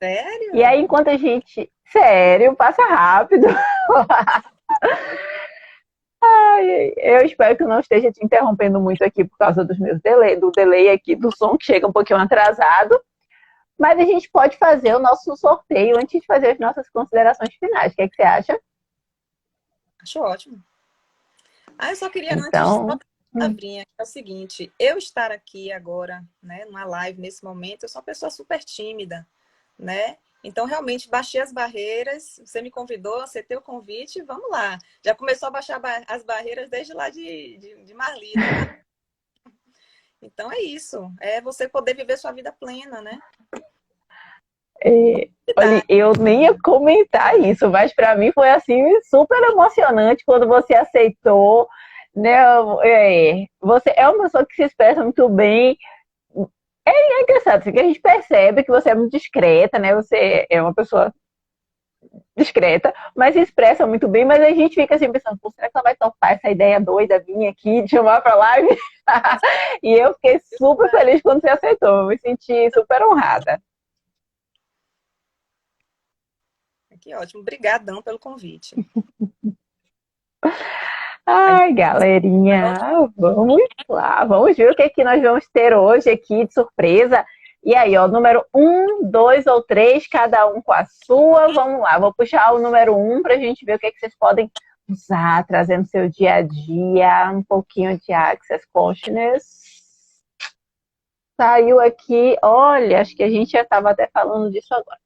Sério? E aí, enquanto a gente... Sério, passa rápido. Ai, eu espero que eu não esteja te interrompendo muito aqui por causa dos meus do delay aqui, do som que chega um pouquinho atrasado. Mas a gente pode fazer o nosso sorteio antes de fazer as nossas considerações finais. O que é que você acha? Acho ótimo. Eu só queria, então, antes, palavrinha, que é o seguinte, eu estar aqui agora, né, numa live nesse momento, eu sou uma pessoa super tímida, né? Então, realmente, baixei as barreiras, você me convidou, aceitei o convite, vamos lá. Já começou a baixar as barreiras desde lá de Marli, né? Então, é isso. É você poder viver sua vida plena, né? Olha, eu nem ia comentar isso, mas para mim foi assim super emocionante quando você aceitou, né? Você é uma pessoa que se expressa muito bem. É engraçado, assim, que a gente percebe que você é muito discreta, né? Você é uma pessoa discreta, mas se expressa muito bem, mas a gente fica assim pensando, será que ela vai topar essa ideia doida minha aqui de chamar pra live? E eu fiquei super feliz quando você aceitou, eu me senti super honrada. Que ótimo, obrigadão pelo convite. Ai, galerinha, vamos lá, vamos ver o que é que nós vamos ter hoje aqui de surpresa. E aí, ó, número 1, 2 ou 3, cada um com a sua. Vamos lá, vou puxar o número 1 para a gente ver o que é que vocês podem usar, trazendo seu dia a dia, um pouquinho de Access Consciousness. Saiu aqui, olha, acho que a gente já estava até falando disso agora.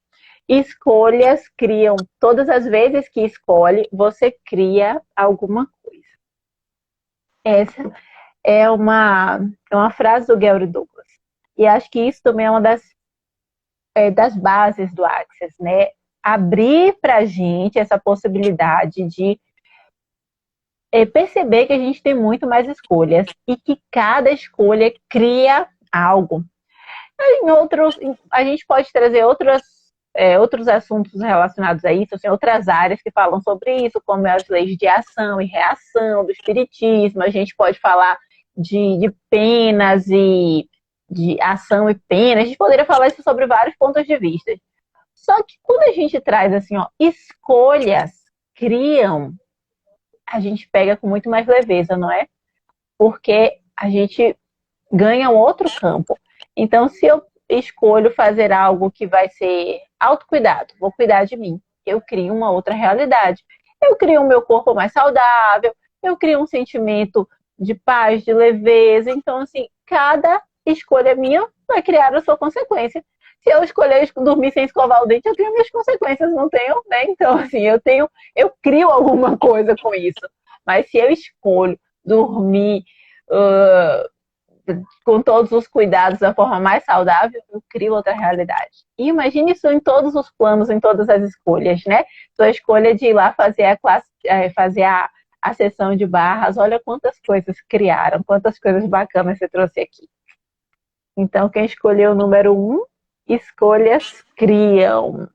Escolhas criam, todas as vezes que escolhe, você cria alguma coisa. Essa é uma frase do Gary Douglas. E acho que isso também é uma das bases do Access, né? Abrir para a gente essa possibilidade de perceber que a gente tem muito mais escolhas e que cada escolha cria algo. A gente pode trazer outros assuntos relacionados a isso, assim, outras áreas que falam sobre isso, como as leis de ação e reação do espiritismo. A gente pode falar de penas e de ação e pena. A gente poderia falar isso sobre vários pontos de vista. Só que quando a gente traz assim, ó, escolhas criam, a gente pega com muito mais leveza, não é? Porque a gente ganha um outro campo. Então, se eu escolho fazer algo que vai ser autocuidado, vou cuidar de mim, eu crio uma outra realidade. Eu crio o meu corpo mais saudável, eu crio um sentimento de paz, de leveza. Então, assim, cada escolha minha vai criar a sua consequência. Se eu escolher dormir sem escovar o dente, eu tenho minhas consequências, não tenho, né? Então, assim, eu crio alguma coisa com isso. Mas se eu escolho dormir com todos os cuidados da forma mais saudável, eu crio outra realidade. E imagine isso em todos os planos, em todas as escolhas, né? Sua escolha de ir lá fazer a sessão de barras, olha quantas coisas criaram, quantas coisas bacanas você trouxe aqui. Então, quem escolheu o número 1, escolhas criam.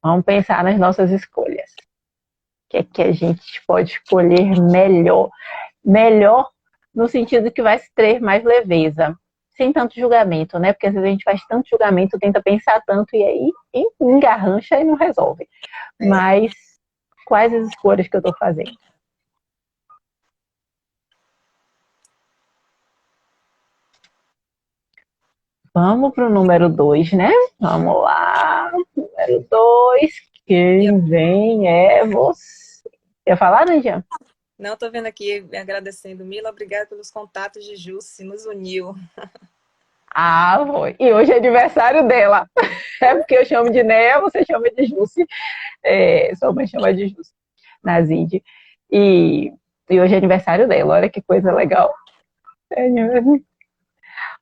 Vamos pensar nas nossas escolhas. O que é que a gente pode escolher melhor? Melhor no sentido que vai ter mais leveza, sem tanto julgamento, né? Porque às vezes a gente faz tanto julgamento, tenta pensar tanto e aí engarrancha e não resolve. Mas quais as escolhas que eu estou fazendo? Vamos pro número 2, né? Vamos lá. Número 2. Quem vem é você. Quer falar, Nandian? Não, estou vendo aqui, agradecendo. Mila, obrigada pelos contatos de Jusce, nos uniu. Ah, foi. E hoje é aniversário dela. É porque eu chamo de Nea, você chama de Jusce. Sua mãe chama de Jusce, Nazide. E hoje é aniversário dela. Olha que coisa legal.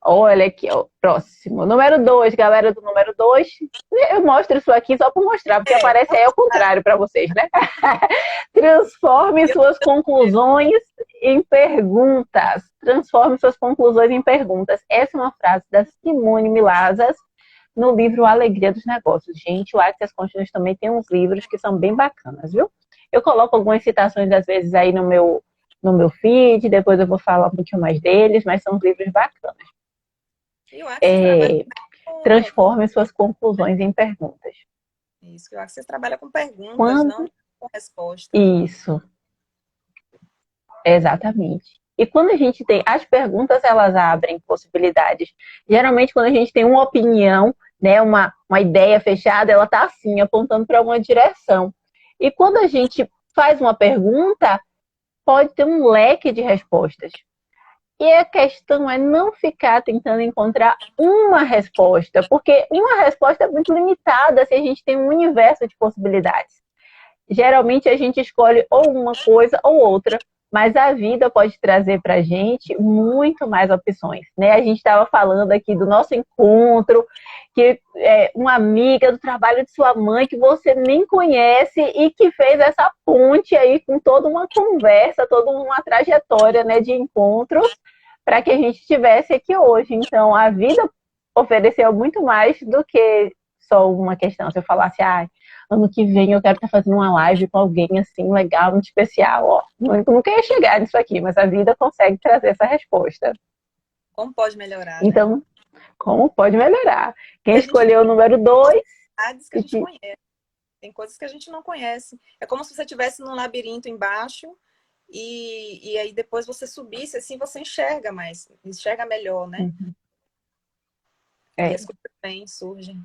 Olha aqui, ó, próximo. Número 2, galera do número 2. Eu mostro isso aqui só para mostrar, porque aparece aí ao contrário para vocês, né? Transforme suas conclusões em perguntas. Transforme suas conclusões em perguntas. Essa é uma frase da Simone Milazas no livro Alegria dos Negócios. Gente, o Access Continuous também tem uns livros que são bem bacanas, viu? Eu coloco algumas citações, às vezes, aí no meu feed, depois eu vou falar um pouquinho mais deles, mas são livros bacanas. E o Access trabalha Transforme suas conclusões em perguntas. Isso, que o Access trabalha com perguntas, não com respostas. Isso. Exatamente. E quando a gente tem... As perguntas, elas abrem possibilidades. Geralmente, quando a gente tem uma opinião, né, uma ideia fechada, ela está assim, apontando para uma direção. E quando a gente faz uma pergunta, pode ter um leque de respostas. E a questão é não ficar tentando encontrar uma resposta, porque uma resposta é muito limitada se a gente tem um universo de possibilidades. Geralmente a gente escolhe ou uma coisa ou outra, mas a vida pode trazer para a gente muito mais opções, né? A gente estava falando aqui do nosso encontro, que é uma amiga do trabalho de sua mãe que você nem conhece e que fez essa ponte aí com toda uma conversa, toda uma trajetória, né, de encontros para que a gente estivesse aqui hoje. Então, a vida ofereceu muito mais do que só uma questão. Se eu falasse, ano que vem eu quero estar fazendo uma live com alguém assim, legal, muito especial, ó. Nunca ia chegar nisso aqui, mas a vida consegue trazer essa resposta. Como pode melhorar, então, né? Como pode melhorar? Quem escolheu o número 2... Que a gente conhece. Tem coisas que a gente não conhece. É como se você estivesse num labirinto embaixo e aí depois você subisse, assim você enxerga mais, enxerga melhor, né? E as coisas bem surgem.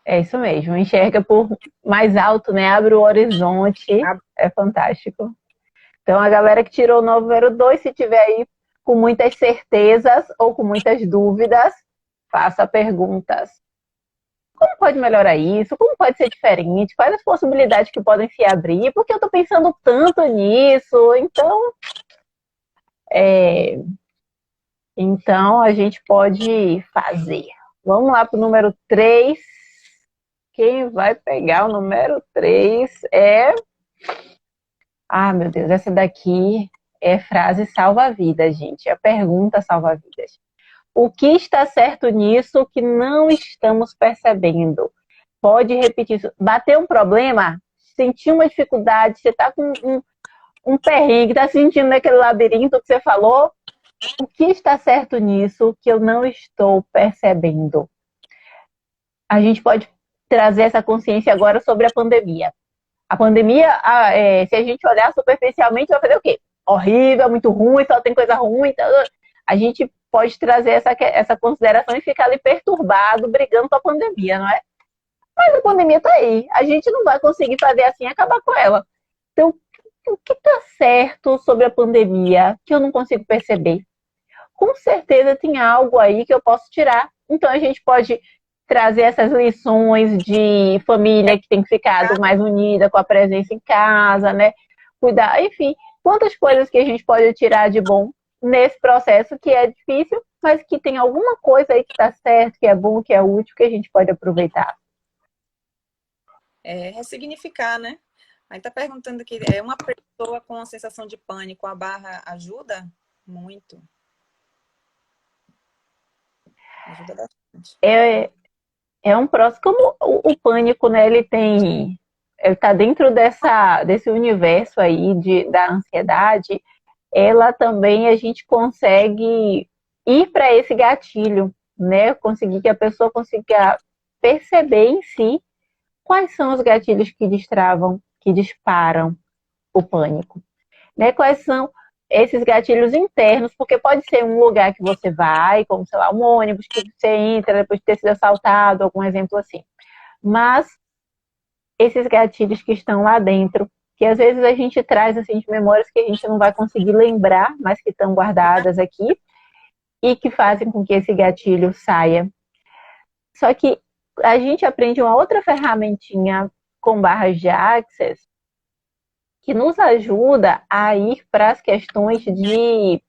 É isso mesmo, enxerga por mais alto, né? Abre o horizonte, é fantástico. Então, a galera que tirou o número 2, se tiver aí com muitas certezas ou com muitas dúvidas, faça perguntas. Como pode melhorar isso? Como pode ser diferente? Quais as possibilidades que podem se abrir? Porque eu estou pensando tanto nisso. Então, a gente pode fazer. Vamos lá para o número 3. Quem vai pegar o número 3 é... meu Deus, essa daqui é frase salva-vidas, gente. É pergunta salva-vidas. O que está certo nisso que não estamos percebendo? Pode repetir isso. Bater um problema, sentir uma dificuldade, você está com um perrengue, está sentindo naquele labirinto que você falou. O que está certo nisso que eu não estou percebendo? A gente pode trazer essa consciência agora sobre a pandemia. A pandemia, se a gente olhar superficialmente, vai fazer o quê? Horrível, muito ruim, só tem coisa ruim. A gente pode trazer essa consideração e ficar ali perturbado, brigando com a pandemia, não é? Mas a pandemia está aí. A gente não vai conseguir fazer assim e acabar com ela. Então, o que está certo sobre a pandemia que eu não consigo perceber? Com certeza tem algo aí que eu posso tirar. Então, a gente pode trazer essas lições de família que tem ficado mais unida com a presença em casa, né? Cuidar, enfim, quantas coisas que a gente pode tirar de bom nesse processo que é difícil, mas que tem alguma coisa aí que está certo, que é bom, que é útil, que a gente pode aproveitar. Ressignificar, né? Aí tá perguntando aqui, uma pessoa com a sensação de pânico, a barra ajuda? Muito. Ajuda bastante. É um processo, como o pânico, né, ele tá dentro desse universo aí da ansiedade, ela também a gente consegue ir para esse gatilho, né, conseguir que a pessoa consiga perceber em si quais são os gatilhos que destravam, que disparam o pânico, né, quais são esses gatilhos internos, porque pode ser um lugar que você vai, como, sei lá, um ônibus que você entra depois de ter sido assaltado, algum exemplo assim. Mas esses gatilhos que estão lá dentro, que às vezes a gente traz assim de memórias que a gente não vai conseguir lembrar, mas que estão guardadas aqui e que fazem com que esse gatilho saia. Só que a gente aprende uma outra ferramentinha com barras de Access que nos ajuda a ir para as questões de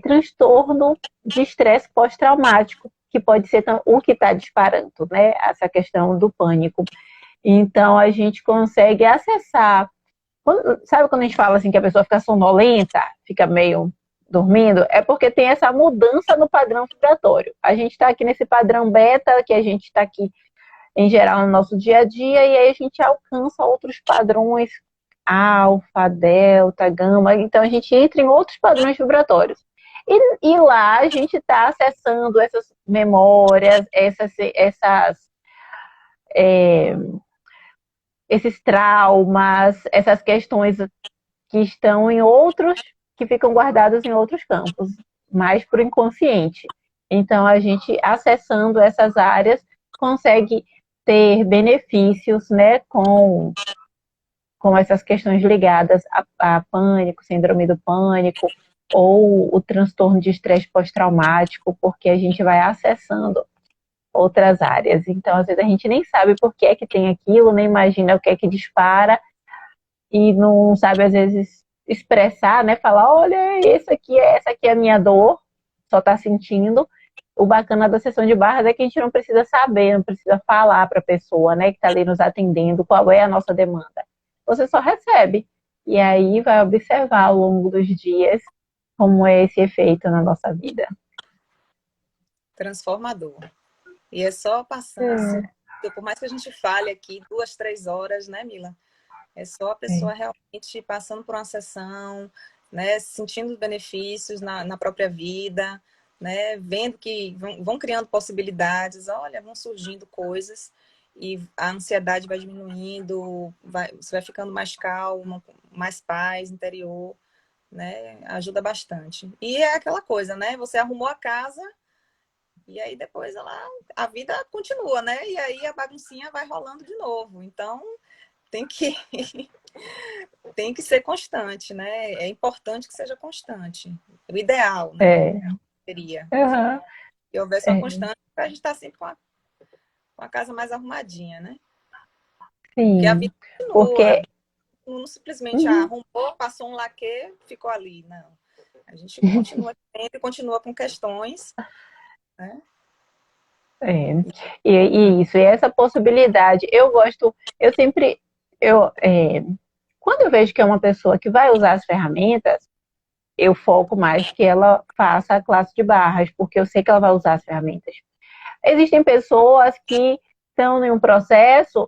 transtorno de estresse pós-traumático, que pode ser o que está disparando, né? Essa questão do pânico. Então, a gente consegue acessar. Sabe quando a gente fala assim que a pessoa fica sonolenta, fica meio dormindo? É porque tem essa mudança no padrão vibratório. A gente está aqui nesse padrão beta, que a gente está aqui em geral no nosso dia a dia, e aí a gente alcança outros padrões, alfa, delta, gama, então a gente entra em outros padrões vibratórios. E lá a gente está acessando essas memórias, esses traumas, essas questões que estão em outros, que ficam guardados em outros campos, mais para o inconsciente. Então, a gente acessando essas áreas consegue ter benefícios, né, com essas questões ligadas a pânico, síndrome do pânico, ou o transtorno de estresse pós-traumático, porque a gente vai acessando outras áreas. Então, às vezes, a gente nem sabe por que é que tem aquilo, nem imagina o que é que dispara, e não sabe, às vezes, expressar, né? Falar, olha, essa aqui é a minha dor, só tá sentindo. O bacana da sessão de barras é que a gente não precisa saber, não precisa falar para a pessoa, né, que está ali nos atendendo, qual é a nossa demanda. Você só recebe. E aí vai observar ao longo dos dias como é esse efeito na nossa vida. Transformador. E é só passando assim, por mais que a gente fale aqui 2, 3 horas, né, Mila? É só a pessoa realmente passando por uma sessão, né, sentindo os benefícios na própria vida, né, vendo que vão criando possibilidades, olha, vão surgindo coisas e a ansiedade vai diminuindo, você vai ficando mais calmo, mais paz interior, né, ajuda bastante. E é aquela coisa, né, você arrumou a casa e aí depois a vida continua, né, e aí a baguncinha vai rolando de novo. Então, tem que ser constante, né? É importante que seja constante. O ideal, né? Seria que houvesse uma constante para a gente estar sempre com a casa mais arrumadinha, né? Sim. Porque a vida continua. Porque não simplesmente arrumou, passou um laque, ficou ali. Não. A gente continua sempre, continua com questões, né? E isso, e essa possibilidade, quando eu vejo que é uma pessoa que vai usar as ferramentas, eu foco mais que ela faça a classe de barras, porque eu sei que ela vai usar as ferramentas. Existem pessoas que estão em um processo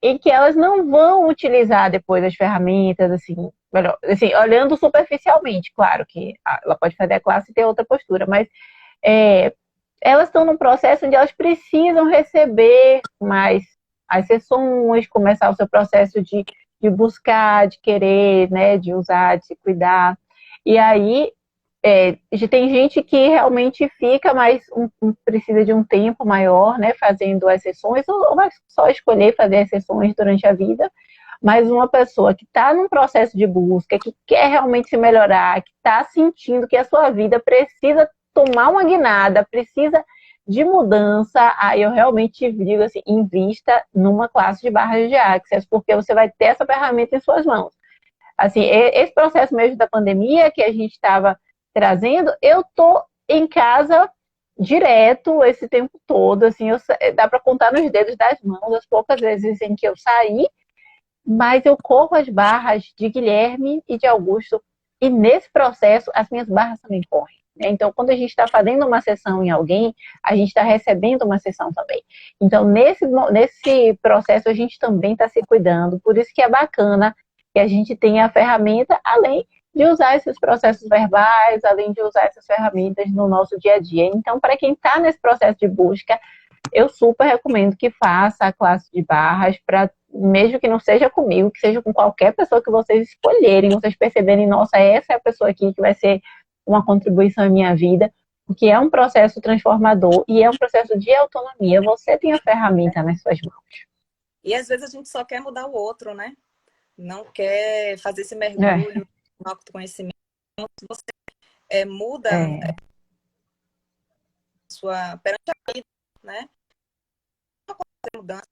em que elas não vão utilizar depois as ferramentas, assim, melhor, assim, olhando superficialmente, claro que ela pode fazer a classe e ter outra postura, mas elas estão num processo onde elas precisam receber mais as sessões, começar o seu processo de buscar, de querer, né, de usar, de se cuidar. E aí, tem gente que realmente fica mais, precisa de um tempo maior, né, fazendo as sessões, ou vai só escolher fazer as sessões durante a vida, mas uma pessoa que está num processo de busca, que quer realmente se melhorar, que está sentindo que a sua vida precisa tomar uma guinada, precisa de mudança, aí eu realmente digo assim, invista numa classe de barras de Access, porque você vai ter essa ferramenta em suas mãos. Assim, esse processo mesmo da pandemia que a gente estava trazendo, eu tô em casa direto esse tempo todo, assim, dá para contar nos dedos das mãos as poucas vezes em que eu saí, mas eu corro as barras de Guilherme e de Augusto, e nesse processo as minhas barras também correm. Então, quando a gente está fazendo uma sessão em alguém, a gente está recebendo uma sessão também. Então, nesse processo, a gente também está se cuidando. Por isso que é bacana que a gente tenha a ferramenta, além de usar esses processos verbais, além de usar essas ferramentas no nosso dia a dia. Então, para quem está nesse processo de busca, eu super recomendo que faça a classe de barras para mesmo que não seja comigo, que seja com qualquer pessoa que vocês escolherem, vocês perceberem, nossa, essa é a pessoa aqui que vai ser uma contribuição à minha vida, porque é um processo transformador e é um processo de autonomia. Você tem a ferramenta nas suas mãos. E às vezes a gente só quer mudar o outro, né? Não quer fazer esse mergulho no autoconhecimento. Você muda a sua perante a vida, né? Não pode mudança,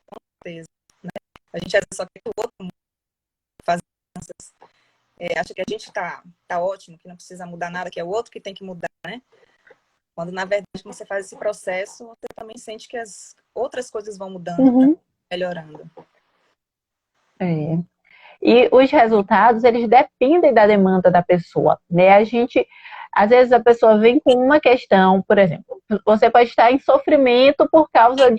com certeza. Né? A gente às vezes só quer que o outro faça mudanças. Acha que a gente tá ótimo, que não precisa mudar nada, que é o outro que tem que mudar, né? Quando, na verdade, quando você faz esse processo, você também sente que as outras coisas vão mudando, melhorando. E os resultados, eles dependem da demanda da pessoa, né? Às vezes a pessoa vem com uma questão, por exemplo, você pode estar em sofrimento por causa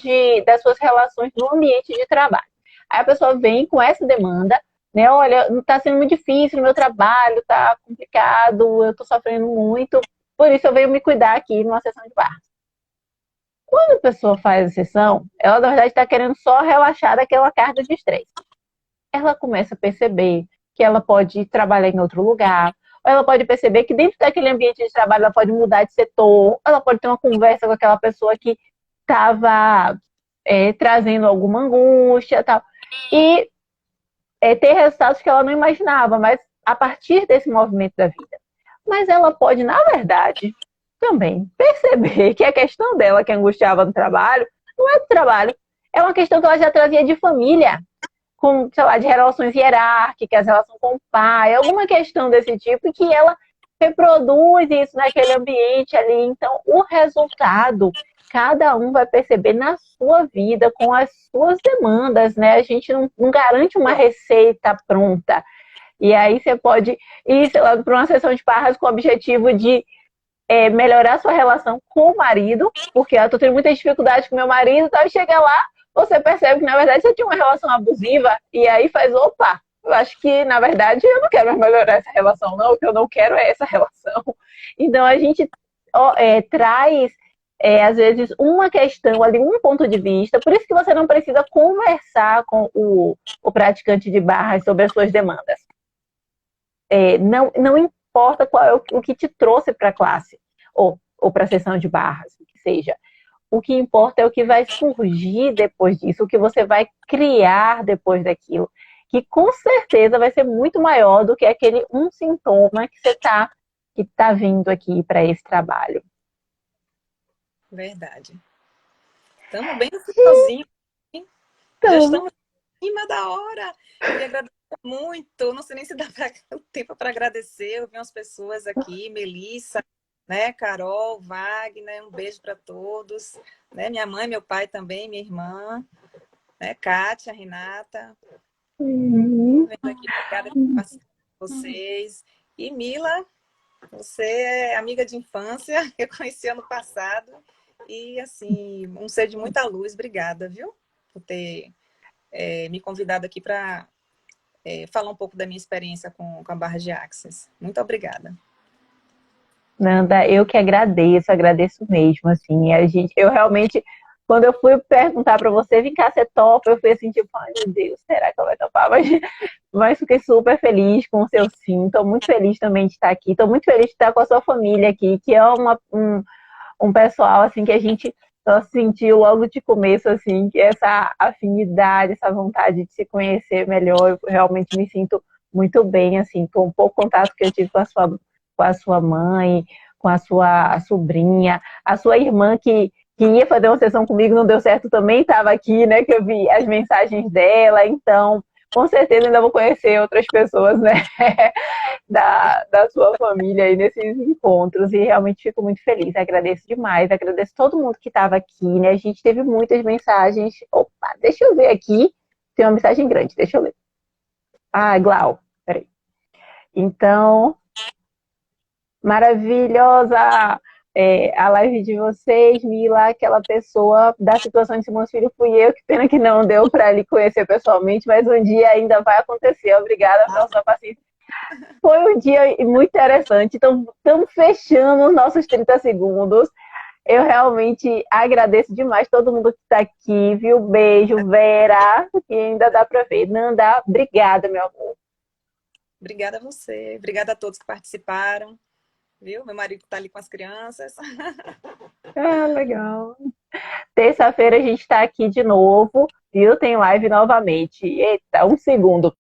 das suas relações no ambiente de trabalho. Aí a pessoa vem com essa demanda, né? Olha, está sendo muito difícil no meu trabalho, está complicado, eu estou sofrendo muito, por isso eu venho me cuidar aqui numa sessão de barras. Quando a pessoa faz a sessão, ela na verdade está querendo só relaxar daquela carga de estresse. Ela começa a perceber que ela pode trabalhar em outro lugar, ou ela pode perceber que dentro daquele ambiente de trabalho ela pode mudar de setor, ela pode ter uma conversa com aquela pessoa que estava trazendo alguma angústia e tal. E ter resultados que ela não imaginava, mas a partir desse movimento da vida. Mas ela pode, na verdade, também perceber que a questão dela que angustiava no trabalho não é do trabalho, é uma questão que ela já trazia de família, com, sei lá, de relações hierárquicas, relação com o pai, alguma questão desse tipo, que ela reproduz isso naquele ambiente ali. Então, o resultado, cada um vai perceber na sua vida, com as suas demandas, né? A gente não garante uma receita pronta. E aí você pode ir, sei lá, para uma sessão de barras com o objetivo de melhorar sua relação com o marido, porque eu tô tendo muita dificuldade com meu marido, então chega lá, você percebe que, na verdade, você tinha uma relação abusiva, e aí faz, opa, eu acho que, na verdade, eu não quero mais melhorar essa relação, não, o que eu não quero é essa relação. Então, a gente traz, às vezes, uma questão ali, um ponto de vista, por isso que você não precisa conversar com o praticante de barras sobre as suas demandas. Não importa qual é o que te trouxe para a classe, ou para a sessão de barras, o que seja. O que importa é o que vai surgir depois disso, o que você vai criar depois daquilo, que com certeza vai ser muito maior do que aquele um sintoma que você tá vindo aqui para esse trabalho. Verdade. Estamos bem no finalzinho. Já estamos em cima da hora. Queria agradecer muito. Não sei nem se dá tempo para agradecer. Eu vi umas pessoas aqui, Melissa, né, Carol, Wagner, um beijo para todos, né, minha mãe, meu pai também, minha irmã, né, Kátia, Renata, vendo aqui, obrigada por participar com vocês, e Mila, você é amiga de infância, eu conheci ano passado, e assim, um ser de muita luz, obrigada, viu, por ter me convidado aqui para falar um pouco da minha experiência com a barra de Access. Muito obrigada. Nanda, eu que agradeço mesmo, assim, eu realmente, quando eu fui perguntar para você, vem cá, você topa, eu fui assim, tipo, ai meu Deus, será que ela vai topar? Mas fiquei super feliz com o seu sim, tô muito feliz também de estar aqui, tô muito feliz de estar com a sua família aqui, que é um pessoal, assim, que a gente só sentiu logo de começo, assim, que essa afinidade, essa vontade de se conhecer melhor, eu realmente me sinto muito bem, assim, com o pouco contato que eu tive com a sua mãe, com a sua sobrinha, a sua irmã que ia fazer uma sessão comigo, não deu certo também, estava aqui, né, que eu vi as mensagens dela, então, com certeza ainda vou conhecer outras pessoas, né, da sua família aí nesses encontros, e realmente fico muito feliz, agradeço demais, agradeço todo mundo que estava aqui, né, a gente teve muitas mensagens, opa, deixa eu ver aqui, tem uma mensagem grande, deixa eu ler. Ah, Glau, peraí. Então, maravilhosa a live de vocês, Mila, aquela pessoa da situação de Simões Filho fui eu, que pena que não deu para lhe conhecer pessoalmente, mas um dia ainda vai acontecer, obrigada pela sua paciência. Foi um dia muito interessante, então estamos fechando os nossos 30 segundos, Eu realmente agradeço demais todo mundo que está aqui, viu? Beijo, Vera, que ainda dá para ver. Nanda, obrigada, meu amor. Obrigada a você. Obrigada a todos que participaram. Viu? Meu marido está ali com as crianças. Ah, legal. Terça-feira a gente está aqui de novo, viu? Tem live novamente. Eita, um segundo.